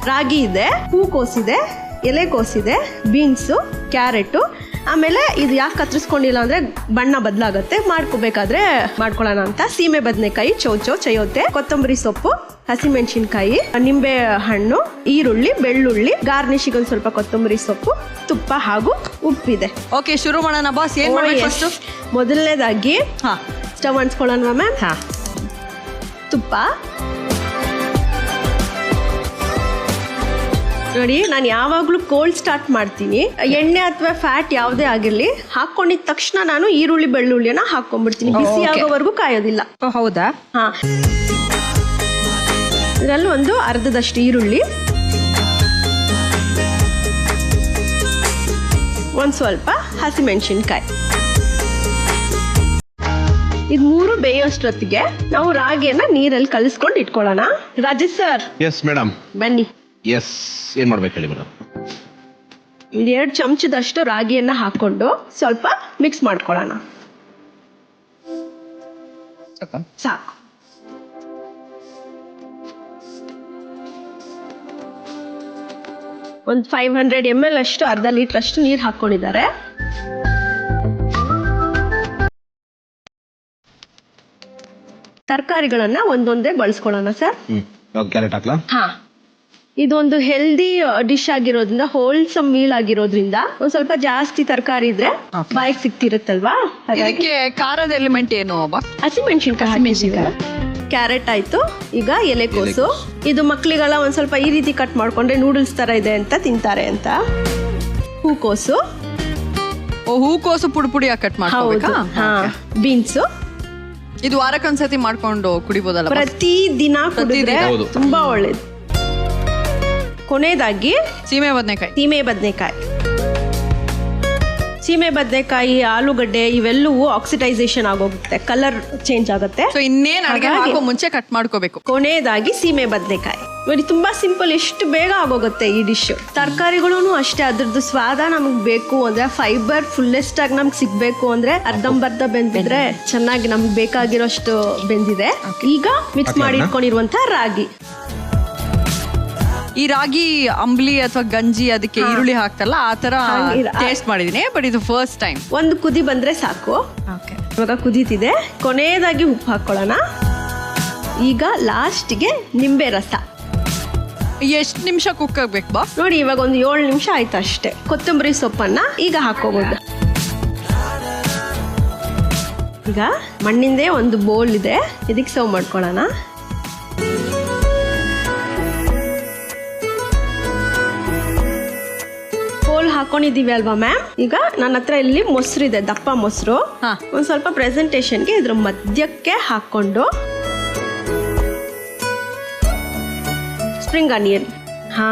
ರಾಗಿ ಇದೆ, ಹೂಕೋಸಿದೆ, ಎಲೆಕೋಸಿದೆ, ಬೀನ್ಸು, ಕ್ಯಾರೆಟು. ಆಮೇಲೆ ಇದು ಯಾಕೆ ಕತ್ತರಿಸ್ಕೊಂಡಿಲ್ಲ ಅಂದ್ರೆ ಬಣ್ಣ ಬದಲಾಗತ್ತೆ, ಮಾಡ್ಕೋಬೇಕಾದ್ರೆ ಮಾಡ್ಕೊಳ್ಳೋಣ ಅಂತ. ಸೀಮೆ ಬದನೆಕಾಯಿ, ಚೌಚೌ, ಚಯೋತೆ, ಕೊತ್ತಂಬರಿ ಸೊಪ್ಪು, ಹಸಿಮೆಣಸಿನ್ಕಾಯಿ, ನಿಂಬೆ ಹಣ್ಣು, ಈರುಳ್ಳಿ, ಬೆಳ್ಳುಳ್ಳಿ, ಗಾರ್ನಿಶಿಗೆ ಒಂದು ಸ್ವಲ್ಪ ಕೊತ್ತಂಬರಿ ಸೊಪ್ಪು, ತುಪ್ಪ ಹಾಗೂ ಉಪ್ಪಿದೆ. ಓಕೆ, ಶುರು ಮಾಡೋಣ ಬಾಸ್. ಏನ್ ಮಾಡಬೇಕು? ಮೊದಲನೇದಾಗಿ ಸ್ಟವ್ ಅಂಟ್ಸ್ಕೊಳ್ಳೋಣ ಮ್ಯಾಮ್. ತುಪ್ಪ ನೋಡಿ, ನಾನು ಯಾವಾಗಲೂ ಕೋಲ್ಡ್ ಸ್ಟಾರ್ಟ್ ಮಾಡ್ತೀನಿ. ಎಣ್ಣೆ ಅಥವಾ ಫ್ಯಾಟ್ ಯಾವುದೇ ಆಗಿರಲಿ, ಹಾಕೊಂಡಿದ ತಕ್ಷಣ ನಾನು ಈರುಳ್ಳಿ ಬೆಳ್ಳುಳ್ಳಿಯನ್ನ ಹಾಕೊಂಡ್ಬಿಡ್ತೀನಿ. ಬಿಸಿ ಆಗೋವರೆಗೂ ಕಾಯೋದಿಲ್ಲ. ಹೌದಾ? ಹಾ, ಇದರಲ್ಲಿ ಒಂದು ಅರ್ಧದಷ್ಟು ಈರುಳ್ಳಿ, ಒಂದು ಸ್ವಲ್ಪ ಹಸಿಮೆಣಸಿನ್ಕಾಯಿ. ಇದು ಮೂರು ಬೇಯೋಷ್ಟೊತ್ತಿಗೆ ನಾವು ರಾಗಿಯನ್ನ ನೀರಲ್ಲಿ ಕಲಿಸ್ಕೊಂಡು ಇಟ್ಕೊಳ್ಳೋಣ. ರಾಜೇಶ್ ಸರ್. Yes madam. ಬನ್ನಿ. ಎಸ್, ಏನ್ ಮಾಡ್ಬೇಕು ಹೇಳಿ ಮೇಡಮ್? 2 ಚಮಚದಷ್ಟು ರಾಗಿಯನ್ನ ಹಾಕೊಂಡು ಸ್ವಲ್ಪ ಮಿಕ್ಸ್ ಮಾಡ್ಕೊಳ್ಳೋಣ. ಸಾಕು. ಒಂದು 500 ml ಅಷ್ಟು, ಅರ್ಧ ಲೀಟರ್ ಅಷ್ಟು ನೀರು ಹಾಕ್ಕೊಂಡಿದ್ದಾರೆ. ತರಕಾರಿಗಳನ್ನ ಒಂದೊಂದೇ ಬಳಸ್ಕೊಳ್ಳೋಣ ಸರ್. ಕ್ಯಾರೆಟ್ ಹಾಕ್ಲಾ? ಹಾ, ಇದೊಂದು ಹೆಲ್ದಿ ಡಿಶ್ ಆಗಿರೋದ್ರಿಂದ, ಹೋಲ್ಸಮ್ ಮೀಲ್ ಆಗಿರೋದ್ರಿಂದ ಒಂದ್ ಸ್ವಲ್ಪ ಜಾಸ್ತಿ ತರಕಾರಿ ಇದ್ರೆ ಬಾಯಿಗೆ ಸಿಕ್ತಿರುತ್ತಲ್ವಾ. ಇದಕ್ಕೆ ಖಾರದ ಎಲಿಮೆಂಟ್ ಏನು? ಹಸಿಮೆಣಸಿನ್ಕಾಯಿ. ಕ್ಯಾರೆಟ್ ಆಯ್ತು. ಈಗ ಎಲೆಕೋಸು. ಇದು ಮಕ್ಳಿಗೆಲ್ಲ ಒಂದ್ ಸ್ವಲ್ಪ ಈ ರೀತಿ ಕಟ್ ಮಾಡ್ಕೊಂಡ್ರೆ ನೂಡಲ್ಸ್ ತರ ಇದೆ ಅಂತ ತಿಂತಾರೆ ಅಂತ. ಹೂಕೋಸು. ಹೂಕೋಸು ಪುಡಿ ಪುಡಿಯಾಗಿ ಕಟ್ ಮಾಡ್ಕೋಬೇಕಾ? ಹಾ. ಬೀನ್ಸು. ಇದು ವಾರಕ್ಕೊಂದ್ಸತಿ ಮಾಡ್ಕೊಂಡು ಕುಡಿಬೋದಲ್ಲ? ಪ್ರತಿ ದಿನ ಕುಡಿದ್ರೆ ತುಂಬಾ ಒಳ್ಳೇದು. ಕೊನೆಯದಾಗಿ ಸೀಮೆ ಬದನೆಕಾಯಿ. ಸೀಮೆ ಬದನೆಕಾಯಿ, ಆಲೂಗಡ್ಡೆ ಇವೆಲ್ಲವೂ ಆಕ್ಸಿಡೈಸೇಷನ್ ಆಗೋಗುತ್ತೆ, ಕಲರ್ ಚೇಂಜ್ ಆಗುತ್ತೆ. ಇನ್ನೇನು ಅಡುಗೆ ಹಾಕೋ ಮುಂಚೆ ಕಟ್ ಮಾಡ್ಕೋಬೇಕು. ಕೊನೆಯದಾಗಿ ಸೀಮೆ ಬದನೆಕಾಯಿ. ನೋಡಿ, ತುಂಬಾ ಸಿಂಪಲ್, ಎಷ್ಟು ಬೇಗ ಆಗೋಗುತ್ತೆ ಈ ಡಿಶ್. ತರಕಾರಿಗಳು ಅಷ್ಟೇ, ಅದ್ರದ್ದು ಸ್ವಾದ ನಮಗ್ ಬೇಕು ಅಂದ್ರೆ, ಫೈಬರ್ ಫುಲ್ಲೆಸ್ಟ್ ಆಗಿ ನಮ್ಗೆ ಸಿಗ್ಬೇಕು ಅಂದ್ರೆ ಅರ್ಧಂಬರ್ಧ ಬೆಂದಿದ್ರೆ ಚೆನ್ನಾಗಿ ನಮ್ಗೆ ಬೇಕಾಗಿರೋಷ್ಟು ಬೆಂದಿದೆ. ಈಗ ಮಿಕ್ಸ್ ಮಾಡಿ ಇಟ್ಕೊಂಡಿರುವಂತ ರಾಗಿ. ಈ ರಾಗಿ ಅಂಬ್ಲಿ ಅಥವಾ ಗಂಜಿ, ಅದಕ್ಕೆ ಈರುಳ್ಳಿ ಹಾಕ್ತಲ್ಲ, ಆ ತರ ಟೇಸ್ಟ್ ಮಾಡಿದೀನಿ, ಬಟ್ ಇದು ಫಸ್ಟ್ ಟೈಮ್. ಒಂದು ಕುದಿ ಬಂದ್ರೆ ಸಾಕು. ಇವಾಗ ಕುದೀತಿದೆ. ಕೊನೆಯದಾಗಿ ಉಪ್ಪು ಹಾಕೊಳ್ಳೋಣ. ಈಗ ಲಾಸ್ಟ್ಗೆ ನಿಂಬೆ ರಸ. ಎಷ್ಟು ನಿಮಿಷ ಕುಕ್ ಆಗ್ಬೇಕು ಬಾ? ನೋಡಿ, ಇವಾಗ ಒಂದು 7 ನಿಮಿಷ ಆಯ್ತು ಅಷ್ಟೇ. ಕೊತ್ತಂಬರಿ ಸೊಪ್ಪನ್ನ ಈಗ ಹಾಕೋಬಹುದು. ಈಗ ಮಣ್ಣಿಂದೇ ಒಂದು ಬೌಲ್ ಇದೆ, ಇದಕ್ಕೆ ಸರ್ವ್ ಮಾಡ್ಕೊಳ್ಳೋಣ. ಹಾಕೊಂಡಿದೀವಿ ಅಲ್ವಾ ಮ್ಯಾಮ್? ಈಗ ನನ್ನ ಹತ್ರ ಇಲ್ಲಿ ಮೊಸರು ಇದೆ, ದಪ್ಪ ಮೊಸರು. ಒಂದ್ ಸ್ವಲ್ಪ ಪ್ರೆಸೆಂಟೇಶನ್ಗೆ ಇದ್ರ ಮಧ್ಯಕ್ಕೆ ಹಾಕೊಂಡು ಸ್ಪ್ರಿಂಗ್ ಆನಿಯನ್. ಹಾ,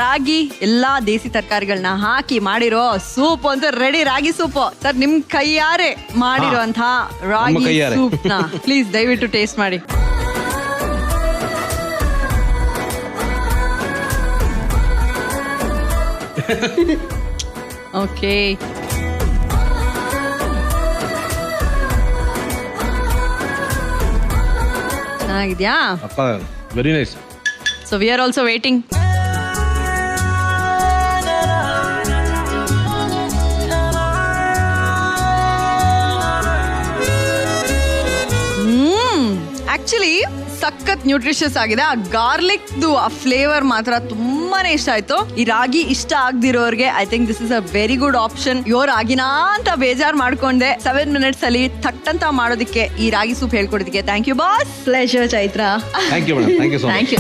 ರಾಗಿ ಎಲ್ಲಾ ದೇಸಿ ತರಕಾರಿಗಳನ್ನ ಹಾಕಿ ಮಾಡಿರೋ ಸೂಪ್ ಅಂತ ರೆಡಿ. ರಾಗಿ ಸೂಪ್ ಸರ್, ನಿಮ್ ಕೈಯಾರೆ ಮಾಡಿರೋಂತ ರಾಗಿ ಸೂಪ್ ನ ಪ್ಲೀಸ್ ದಯವಿಟ್ಟು ಟೇಸ್ಟ್ ಮಾಡಿ. ಓಕೆ, ಚೆನ್ನಾಗಿದ್ಯಾ? Very nice. So we are also waiting. Actually ಸಖತ್ ನ್ಯೂಟ್ರಿಷಿಯಸ್ ಆಗಿದೆ. ಆ ಗಾರ್ಲಿಕ್ದು ಆ ಫ್ಲೇವರ್ ಮಾತ್ರ ತುಂಬಾನೇ ಇಷ್ಟ ಆಯ್ತು. ಈ ರಾಗಿ ಇಷ್ಟ ಆಗದಿರೋರ್ಗೆ I think this is a very good option. ಇವ್ರು ರಾಗಿನಾ ಅಂತ ಬೇಜಾರ್ ಮಾಡ್ಕೊಂಡೆ 7 minutes ಅಲ್ಲಿ ಥಟ್ಟಂತ ಮಾಡೋದಕ್ಕೆ ಈ ರಾಗಿ ಸೂಪ್ ಹೇಳ್ಕೊಡೋದಕ್ಕೆ thank you boss. Pleasure Chaitra. Thank you madam. Thank you so much.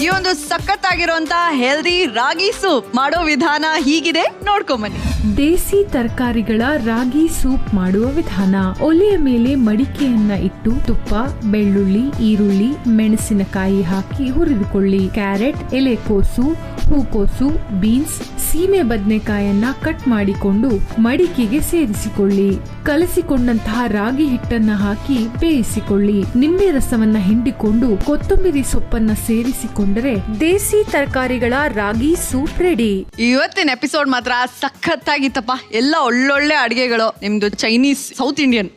ಈ ಒಂದು ಸಖತ್ತಾಗಿರುವಂತ ಹೆಲ್ದಿ ರಾಗಿ ಸೂಪ್ ಮಾಡೋ ವಿಧಾನ ಹೀಗಿದೆ, ನೋಡ್ಕೊಂಬನ್ನಿ. ದೇಸಿ ತರಕಾರಿಗಳ ರಾಗಿ ಸೂಪ್ ಮಾಡುವ ವಿಧಾನ. ಒಲೆಯ ಮೇಲೆ ಮಡಿಕೆಯನ್ನ ಇಟ್ಟು ತುಪ್ಪ, ಬೆಳ್ಳುಳ್ಳಿ, ಈರುಳ್ಳಿ, ಮೆಣಸಿನಕಾಯಿ ಹಾಕಿ ಹುರಿದುಕೊಳ್ಳಿ. ಕ್ಯಾರೆಟ್, ಎಲೆಕೋಸು, ಹೂಕೋಸು, ಬೀನ್ಸ್, ಸೀಮೆ ಬದನೆಕಾಯನ್ನ ಕಟ್ ಮಾಡಿಕೊಂಡು ಮಡಿಕೆಗೆ ಸೇರಿಸಿಕೊಳ್ಳಿ. ಕಲಸಿಕೊಂಡಂತಹ ರಾಗಿ ಹಿಟ್ಟನ್ನ ಹಾಕಿ ಬೇಯಿಸಿಕೊಳ್ಳಿ. ನಿಂಬೆ ರಸವನ್ನ ಹಿಂಡಿಕೊಂಡು ಕೊತ್ತಂಬರಿ ಸೊಪ್ಪನ್ನ ಸೇರಿಸಿಕೊಂಡರೆ ದೇಸಿ ತರಕಾರಿಗಳ ರಾಗಿ ಸೂಪ್ ರೆಡಿ. ಇವತ್ತಿನ ಎಪಿಸೋಡ್ ಮಾತ್ರ ಸಖತ್ತಾಗಿತ್ತಪ್ಪ. ಎಲ್ಲ ಒಳ್ಳೊಳ್ಳೆ ಅಡಿಗೆಗಳು. ನಿಮ್ದು ಚೈನೀಸ್, ಸೌತ್ ಇಂಡಿಯನ್,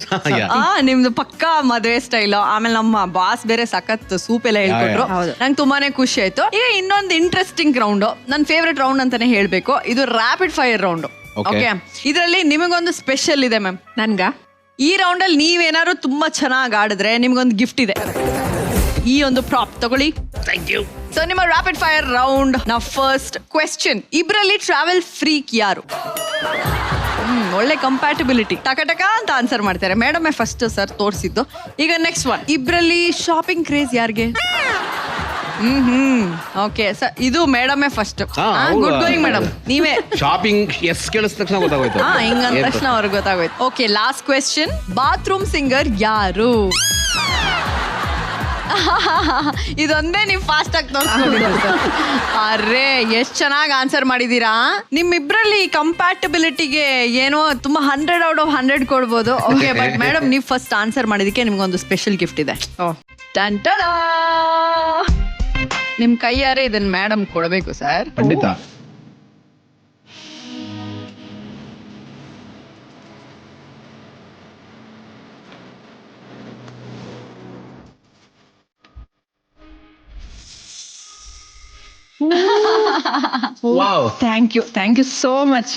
ನಿಮ್ದು ಪಕ್ಕಾ ಮದುವೆ ಸ್ಟೈಲ್. ಆಮೇಲೆ ನಮ್ಮ ಬಾಸ್ ಬೇರೆ ಸಖತ್ ಸೂಪ್ ಎಲ್ಲ ಹೇಳ್ಕೊಟ್ರು. ನಂಗೆ ತುಂಬಾನೇ ಖುಷಿ ಆಯ್ತು. ಈಗ ಇನ್ನೊಂದು ಇಂಟ್ರೆಸ್ಟಿಂಗ್ ರೌಂಡ್, ನನ್ನ ಫೇವ್ರೆಟ್ ರೌಂಡ್ ಅಂತಾನೆ ಹೇಳ್ಬೇಕು. ಇದು ರ್ಯಾಪಿಡ್ ಫೈರ್ ರೌಂಡ್. ಓಕೆ, ಇದರಲ್ಲಿ ನಿಮಗೊಂದು ಸ್ಪೆಷಲ್ ಇದೆ ಮ್ಯಾಮ್. ನನ್ಗ ಈ ರೌಂಡ್ ಅಲ್ಲಿ ನೀವೇನಾದ್ರು ತುಂಬಾ ಚೆನ್ನಾಗಿ ಆಡಿದ್ರೆ ನಿಮ್ಗೊಂದು ಗಿಫ್ಟ್ ಇದೆ. ಈ ಒಂದು ಪ್ರಾಪ್ ತಗೊಳ್ಳಿ. Thank you. ಸೊ ನಿಮ್ಮ ರ್ಯಾಪಿಡ್ ಫೈರ್ ರೌಂಡ್ ನ ಫಸ್ಟ್ ಕ್ವೆಶ್ಚನ್, ಇಬ್ರಲ್ಲಿ ಟ್ರಾವೆಲ್ ಫ್ರೀಕ್ ಯಾರು? ಒಳ್ಳೆ ಕಂಪ್ಯಾಟಿಬಿಲಿಟಿ, ಟಕ ಅಂತ ಆನ್ಸರ್ ಮಾಡ್ತಾರೆ. ಮೇಡಮ್ ಫಸ್ಟ್ ಸರ್ ತೋರಿಸಿದ್ದು. ಈಗ ನೆಕ್ಸ್ಟ್ ಒನ್, ಇಬ್ರಲ್ಲಿ ಶಾಪಿಂಗ್ ಕ್ರೇಜ್ ಯಾರಿಗೆ? ಓಕೆ ಸರ್, ಇದು madam first. Good going madam. ನೀವೇ ಶಾಪಿಂಗ್ ಎಸ್ ಕೇಳಿದ ತಕ್ಷಣ ಗೊತ್ತಾಗೋಯ್ತು. ಹಿಂಗಂದ ತಕ್ಷಣ ಅವ್ರಿಗೆ ಗೊತ್ತಾಗೋಯ್ತು. Okay, last question, bathroom singer ಯಾರು? ಇದೊಂದೇ ನೀವು ಫಾಸ್ಟ್ ಆಗಿ ತೋರಿಸ್ಕೊಂಡಿದ್ದೀರಾ. ಅರೆ, ಎಷ್ಟ್ ಚೆನ್ನಾಗಿ ಆನ್ಸರ್ ಮಾಡಿದೀರಾ. ನಿಮ್ಮಿಬ್ರಲ್ಲಿ ಕಂಪ್ಯಾಟಬಿಲಿಟಿಗೆ ಏನೋ ತುಂಬಾ 100 out of 100 ಕೊಡ್ಬೋದು. ಓಕೆ, ಬಟ್ ಮೇಡಮ್ ನೀವು ಫಸ್ಟ್ ಆನ್ಸರ್ ಮಾಡಿದಕ್ಕೆ ನಿಮ್ಗೊಂದು ಸ್ಪೆಷಲ್ ಗಿಫ್ಟ್ ಇದೆ. ನಿಮ್ ಕೈಯಾರೆ ಇದನ್ನ ಮೇಡಮ್ ಕೊಡಬೇಕು ಸರ್. ಖಂಡಿತ. Thank you so much.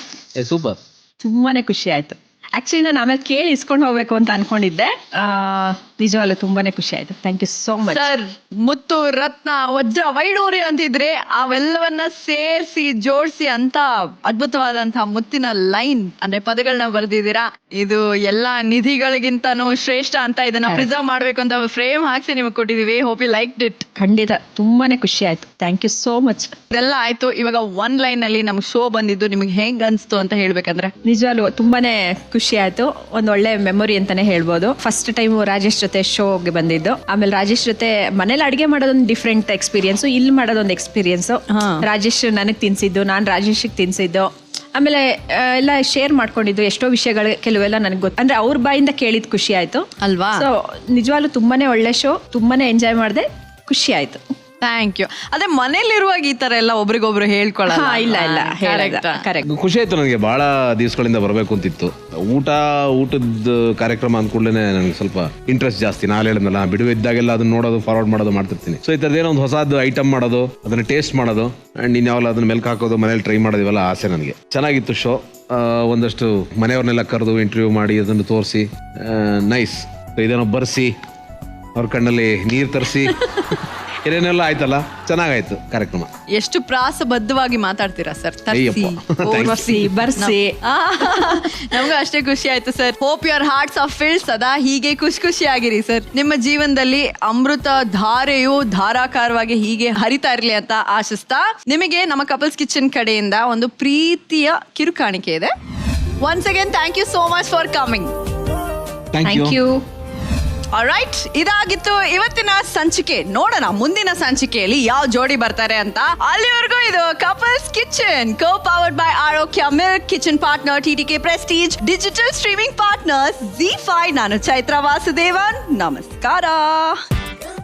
Super. ತುಂಬಾನೇ ಖುಷಿ ಆಯ್ತು. ಆಕ್ಚುಲಿ ನಾನು ಆಮೇಲೆ ಕೇಳಿ ಇಸ್ಕೊಂಡು ಹೋಗ್ಬೇಕು ಅಂತ ಅನ್ಕೊಂಡಿದ್ದೆ. ನಿಜವಾಗ್ಲೂ ತುಂಬಾನೇ ಖುಷಿ ಆಯ್ತು. Thank you so much sir. ಮುತ್ತು, ರತ್ನ, ವಜ್ರ, ವೈಡೂರ್ಯ ಅಂತಿದ್ರೆ ಅವೆಲ್ಲವನ್ನ ಸೇರಿಸಿ ಜೋಡಿಸಿ ಅಂತ ಅದ್ಭುತವಾದಂತಹ ಮುತ್ತಿನ ಲೈನ್ ಅಂದ್ರೆ ಪದಗಳನ್ನ ಬರೆದಿದ್ದೀರಾ. ಇದು ಎಲ್ಲಾ ನಿಧಿಗಳಿಗಿಂತನೂ ಶ್ರೇಷ್ಠ ಅಂತ ಇದನ್ನ ಪ್ರಿಸರ್ವ್ ಮಾಡ್ಬೇಕು ಅಂತ ಫ್ರೇಮ್ ಹಾಕ್ಸಿ ನಿಮಗೆ ಕೊಟ್ಟಿದೀವಿ. Hope you like it. ಖಂಡಿತ ತುಂಬಾನೇ ಖುಷಿ ಆಯ್ತು. Thank you so much. ಇದೆಲ್ಲ ಆಯ್ತು. ಇವಾಗ ಒನ್ ಲೈನ್ ಅಲ್ಲಿ ನಮ್ಗೆ ಶೋ ಬಂದಿದ್ದು ನಿಮ್ಗೆ ಹೆಂಗ್ ಅನ್ಸ್ತು ಅಂತ ಹೇಳ್ಬೇಕಂದ್ರೆ? ನಿಜವಾಗ್ಲೂ ತುಂಬಾನೇ ಖುಷಿ ಆಯ್ತು. ಒಂದ್ ಒಳ್ಳೆ ಮೆಮೊರಿ ಅಂತಾನೆ ಹೇಳ್ಬೋದು. ಫಸ್ಟ್ ಟೈಮ್ ರಾಜೇಶ್ ಜೊತೆ ಶೋಗೆ ಬಂದಿದ್ದು. ಆಮೇಲೆ ರಾಜೇಶ್ ಜೊತೆ ಮನೇಲಿ ಅಡಿಗೆ ಮಾಡೋದೊಂದು ಡಿಫ್ರೆಂಟ್ ಎಕ್ಸ್ಪೀರಿಯನ್ಸ್, ಇಲ್ಲಿ ಮಾಡೋದೊಂದು ಎಕ್ಸ್ಪೀರಿಯನ್ಸ್. ರಾಜೇಶ್ ನನಗ್ ತಿನ್ಸಿದ್ದು, ನಾನ್ ರಾಜೇಶ್ಗೆ ತಿನ್ಸಿದ್ದು. ಆಮೇಲೆ ಎಲ್ಲ ಶೇರ್ ಮಾಡ್ಕೊಂಡಿದ್ದು ಎಷ್ಟೋ ವಿಷಯಗಳು ಕೆಲವೆಲ್ಲ ನನಗೆ ಗೊತ್ತು. ಅಂದ್ರೆ ಅವ್ರ ಬಾಯಿಂದ ಕೇಳಿದ್ ಖುಷಿ ಆಯ್ತು ಅಲ್ವಾ? ಸೊ ನಿಜವಾಗ್ಲೂ ತುಂಬಾನೇ ಒಳ್ಳೆ ಶೋ, ತುಂಬಾನೇ ಎಂಜಾಯ್ ಮಾಡಿದೆ, ಖುಷಿ ಆಯ್ತು. Thank you. ಅದೇ ಮನೇಲಿರುವಾಗ ಈ ತರ ಎಲ್ಲ ಒಬ್ರಿಗೊಬ್ರು ಹೇಳ್ಕೊಳ್ಳಲ್ಲ. ಇಲ್ಲ ಕರೆಕ್ಟ್. ಖುಷಿ ಆಯ್ತು ನನಗೆ. ಬಹಳ ದಿವಸಗಳಿಂದ ಬರಬೇಕು ಅಂತಿತ್ತು. ಊಟದ ಕಾರ್ಯಕ್ರಮ ಅಂದ್ಕೂಡ್ಲೇನೆ ನನಗೆ ಸ್ವಲ್ಪ ಇಂಟ್ರೆಸ್ಟ್ ಜಾಸ್ತಿ. ನಾನು ಹೇಳಿದ್ನಲ್ಲ, ಬಿಡುವೆ ಇದ್ದಾಗೆಲ್ಲ ಅದನ್ನ ನೋಡೋದು, ಫಾರ್ವರ್ಡ್ ಮಾಡೋದು ಮಾಡ್ತಿರ್ತೀನಿ. ಸೊ ಈ ಥರದ್ದೇನೋ ಒಂದು ಹೊಸದು ಐಟಮ್ ಮಾಡೋದು, ಅದನ್ನ ಟೇಸ್ಟ್ ಮಾಡೋದು ಅಂಡ್ ಇನ್ಯಾವಲ್ಲ ಅದನ್ನ ಮೆಲ್ಕ್ ಹಾಕೋದು, ಮನೇಲಿ ಟ್ರೈ ಮಾಡೋದಿವಲ್ಲ ಆಸೆ ನನಗೆ. ಚೆನ್ನಾಗಿತ್ತು ಶೋ. ಒಂದಷ್ಟು ಮನೆಯವ್ರನ್ನೆಲ್ಲ ಕರೆದು ಇಂಟರ್ವ್ಯೂ ಮಾಡಿ ಅದನ್ನು ತೋರಿಸಿ ನೈಸ್. ಇದೇನೋ ಬರ್ಸಿ ಅವ್ರ ಕಣ್ಣಲ್ಲಿ ನೀರು ತರಿಸಿ ಏನೇನೆಲ್ಲ ಆಯ್ತಲ್ಲ, ಚೆನ್ನಾಗಾಯ್ತು ಕಾರ್ಯಕ್ರಮ. ಎಷ್ಟು ಪ್ರಾಸಬದ್ಧವಾಗಿ ಮಾತಾಡ್ತೀರಾ ಸರ್. ಬರ್ಸಿ ನಮಗೂ ಅಷ್ಟೇ ಖುಷಿ ಆಯ್ತು sir. Hope your arts of filled. ಸದಾ ಹೀಗೆ ಖುಷಿಯಾಗಿರಿ ಸರ್. ನಿಮ್ಮ ಜೀವನದಲ್ಲಿ ಅಮೃತ ಧಾರೆಯು ಧಾರಾಕಾರವಾಗಿ ಹೀಗೆ ಹರಿತಾ ಇರ್ಲಿ ಅಂತ ಆಶಿಸ್ತಾ, ನಿಮಗೆ ನಮ್ಮ ಕಪಲ್ಸ್ ಕಿಚನ್ ಕಡೆಯಿಂದ ಒಂದು ಪ್ರೀತಿಯ ಕಿರುಕಾಣಿಕೆ ಇದೆ. Once again thank you so much for coming. Thank you. Alright, ಇದಾಗಿತ್ತು ಇವತ್ತಿನ ಸಂಚಿಕೆ. ನೋಡೋಣ ಮುಂದಿನ ಸಂಚಿಕೆಯಲ್ಲಿ ಯಾವ ಜೋಡಿ ಬರ್ತಾರೆ ಅಂತ. ಅಲ್ಲಿವರೆಗೂ ಇದು couples kitchen, co powered by Arogya milk, kitchen partner TTK Prestige, digital streaming partner ZEE5. ನಾನು ಚೈತ್ರ ವಾಸುದೇವನ್. ನಮಸ್ಕಾರ.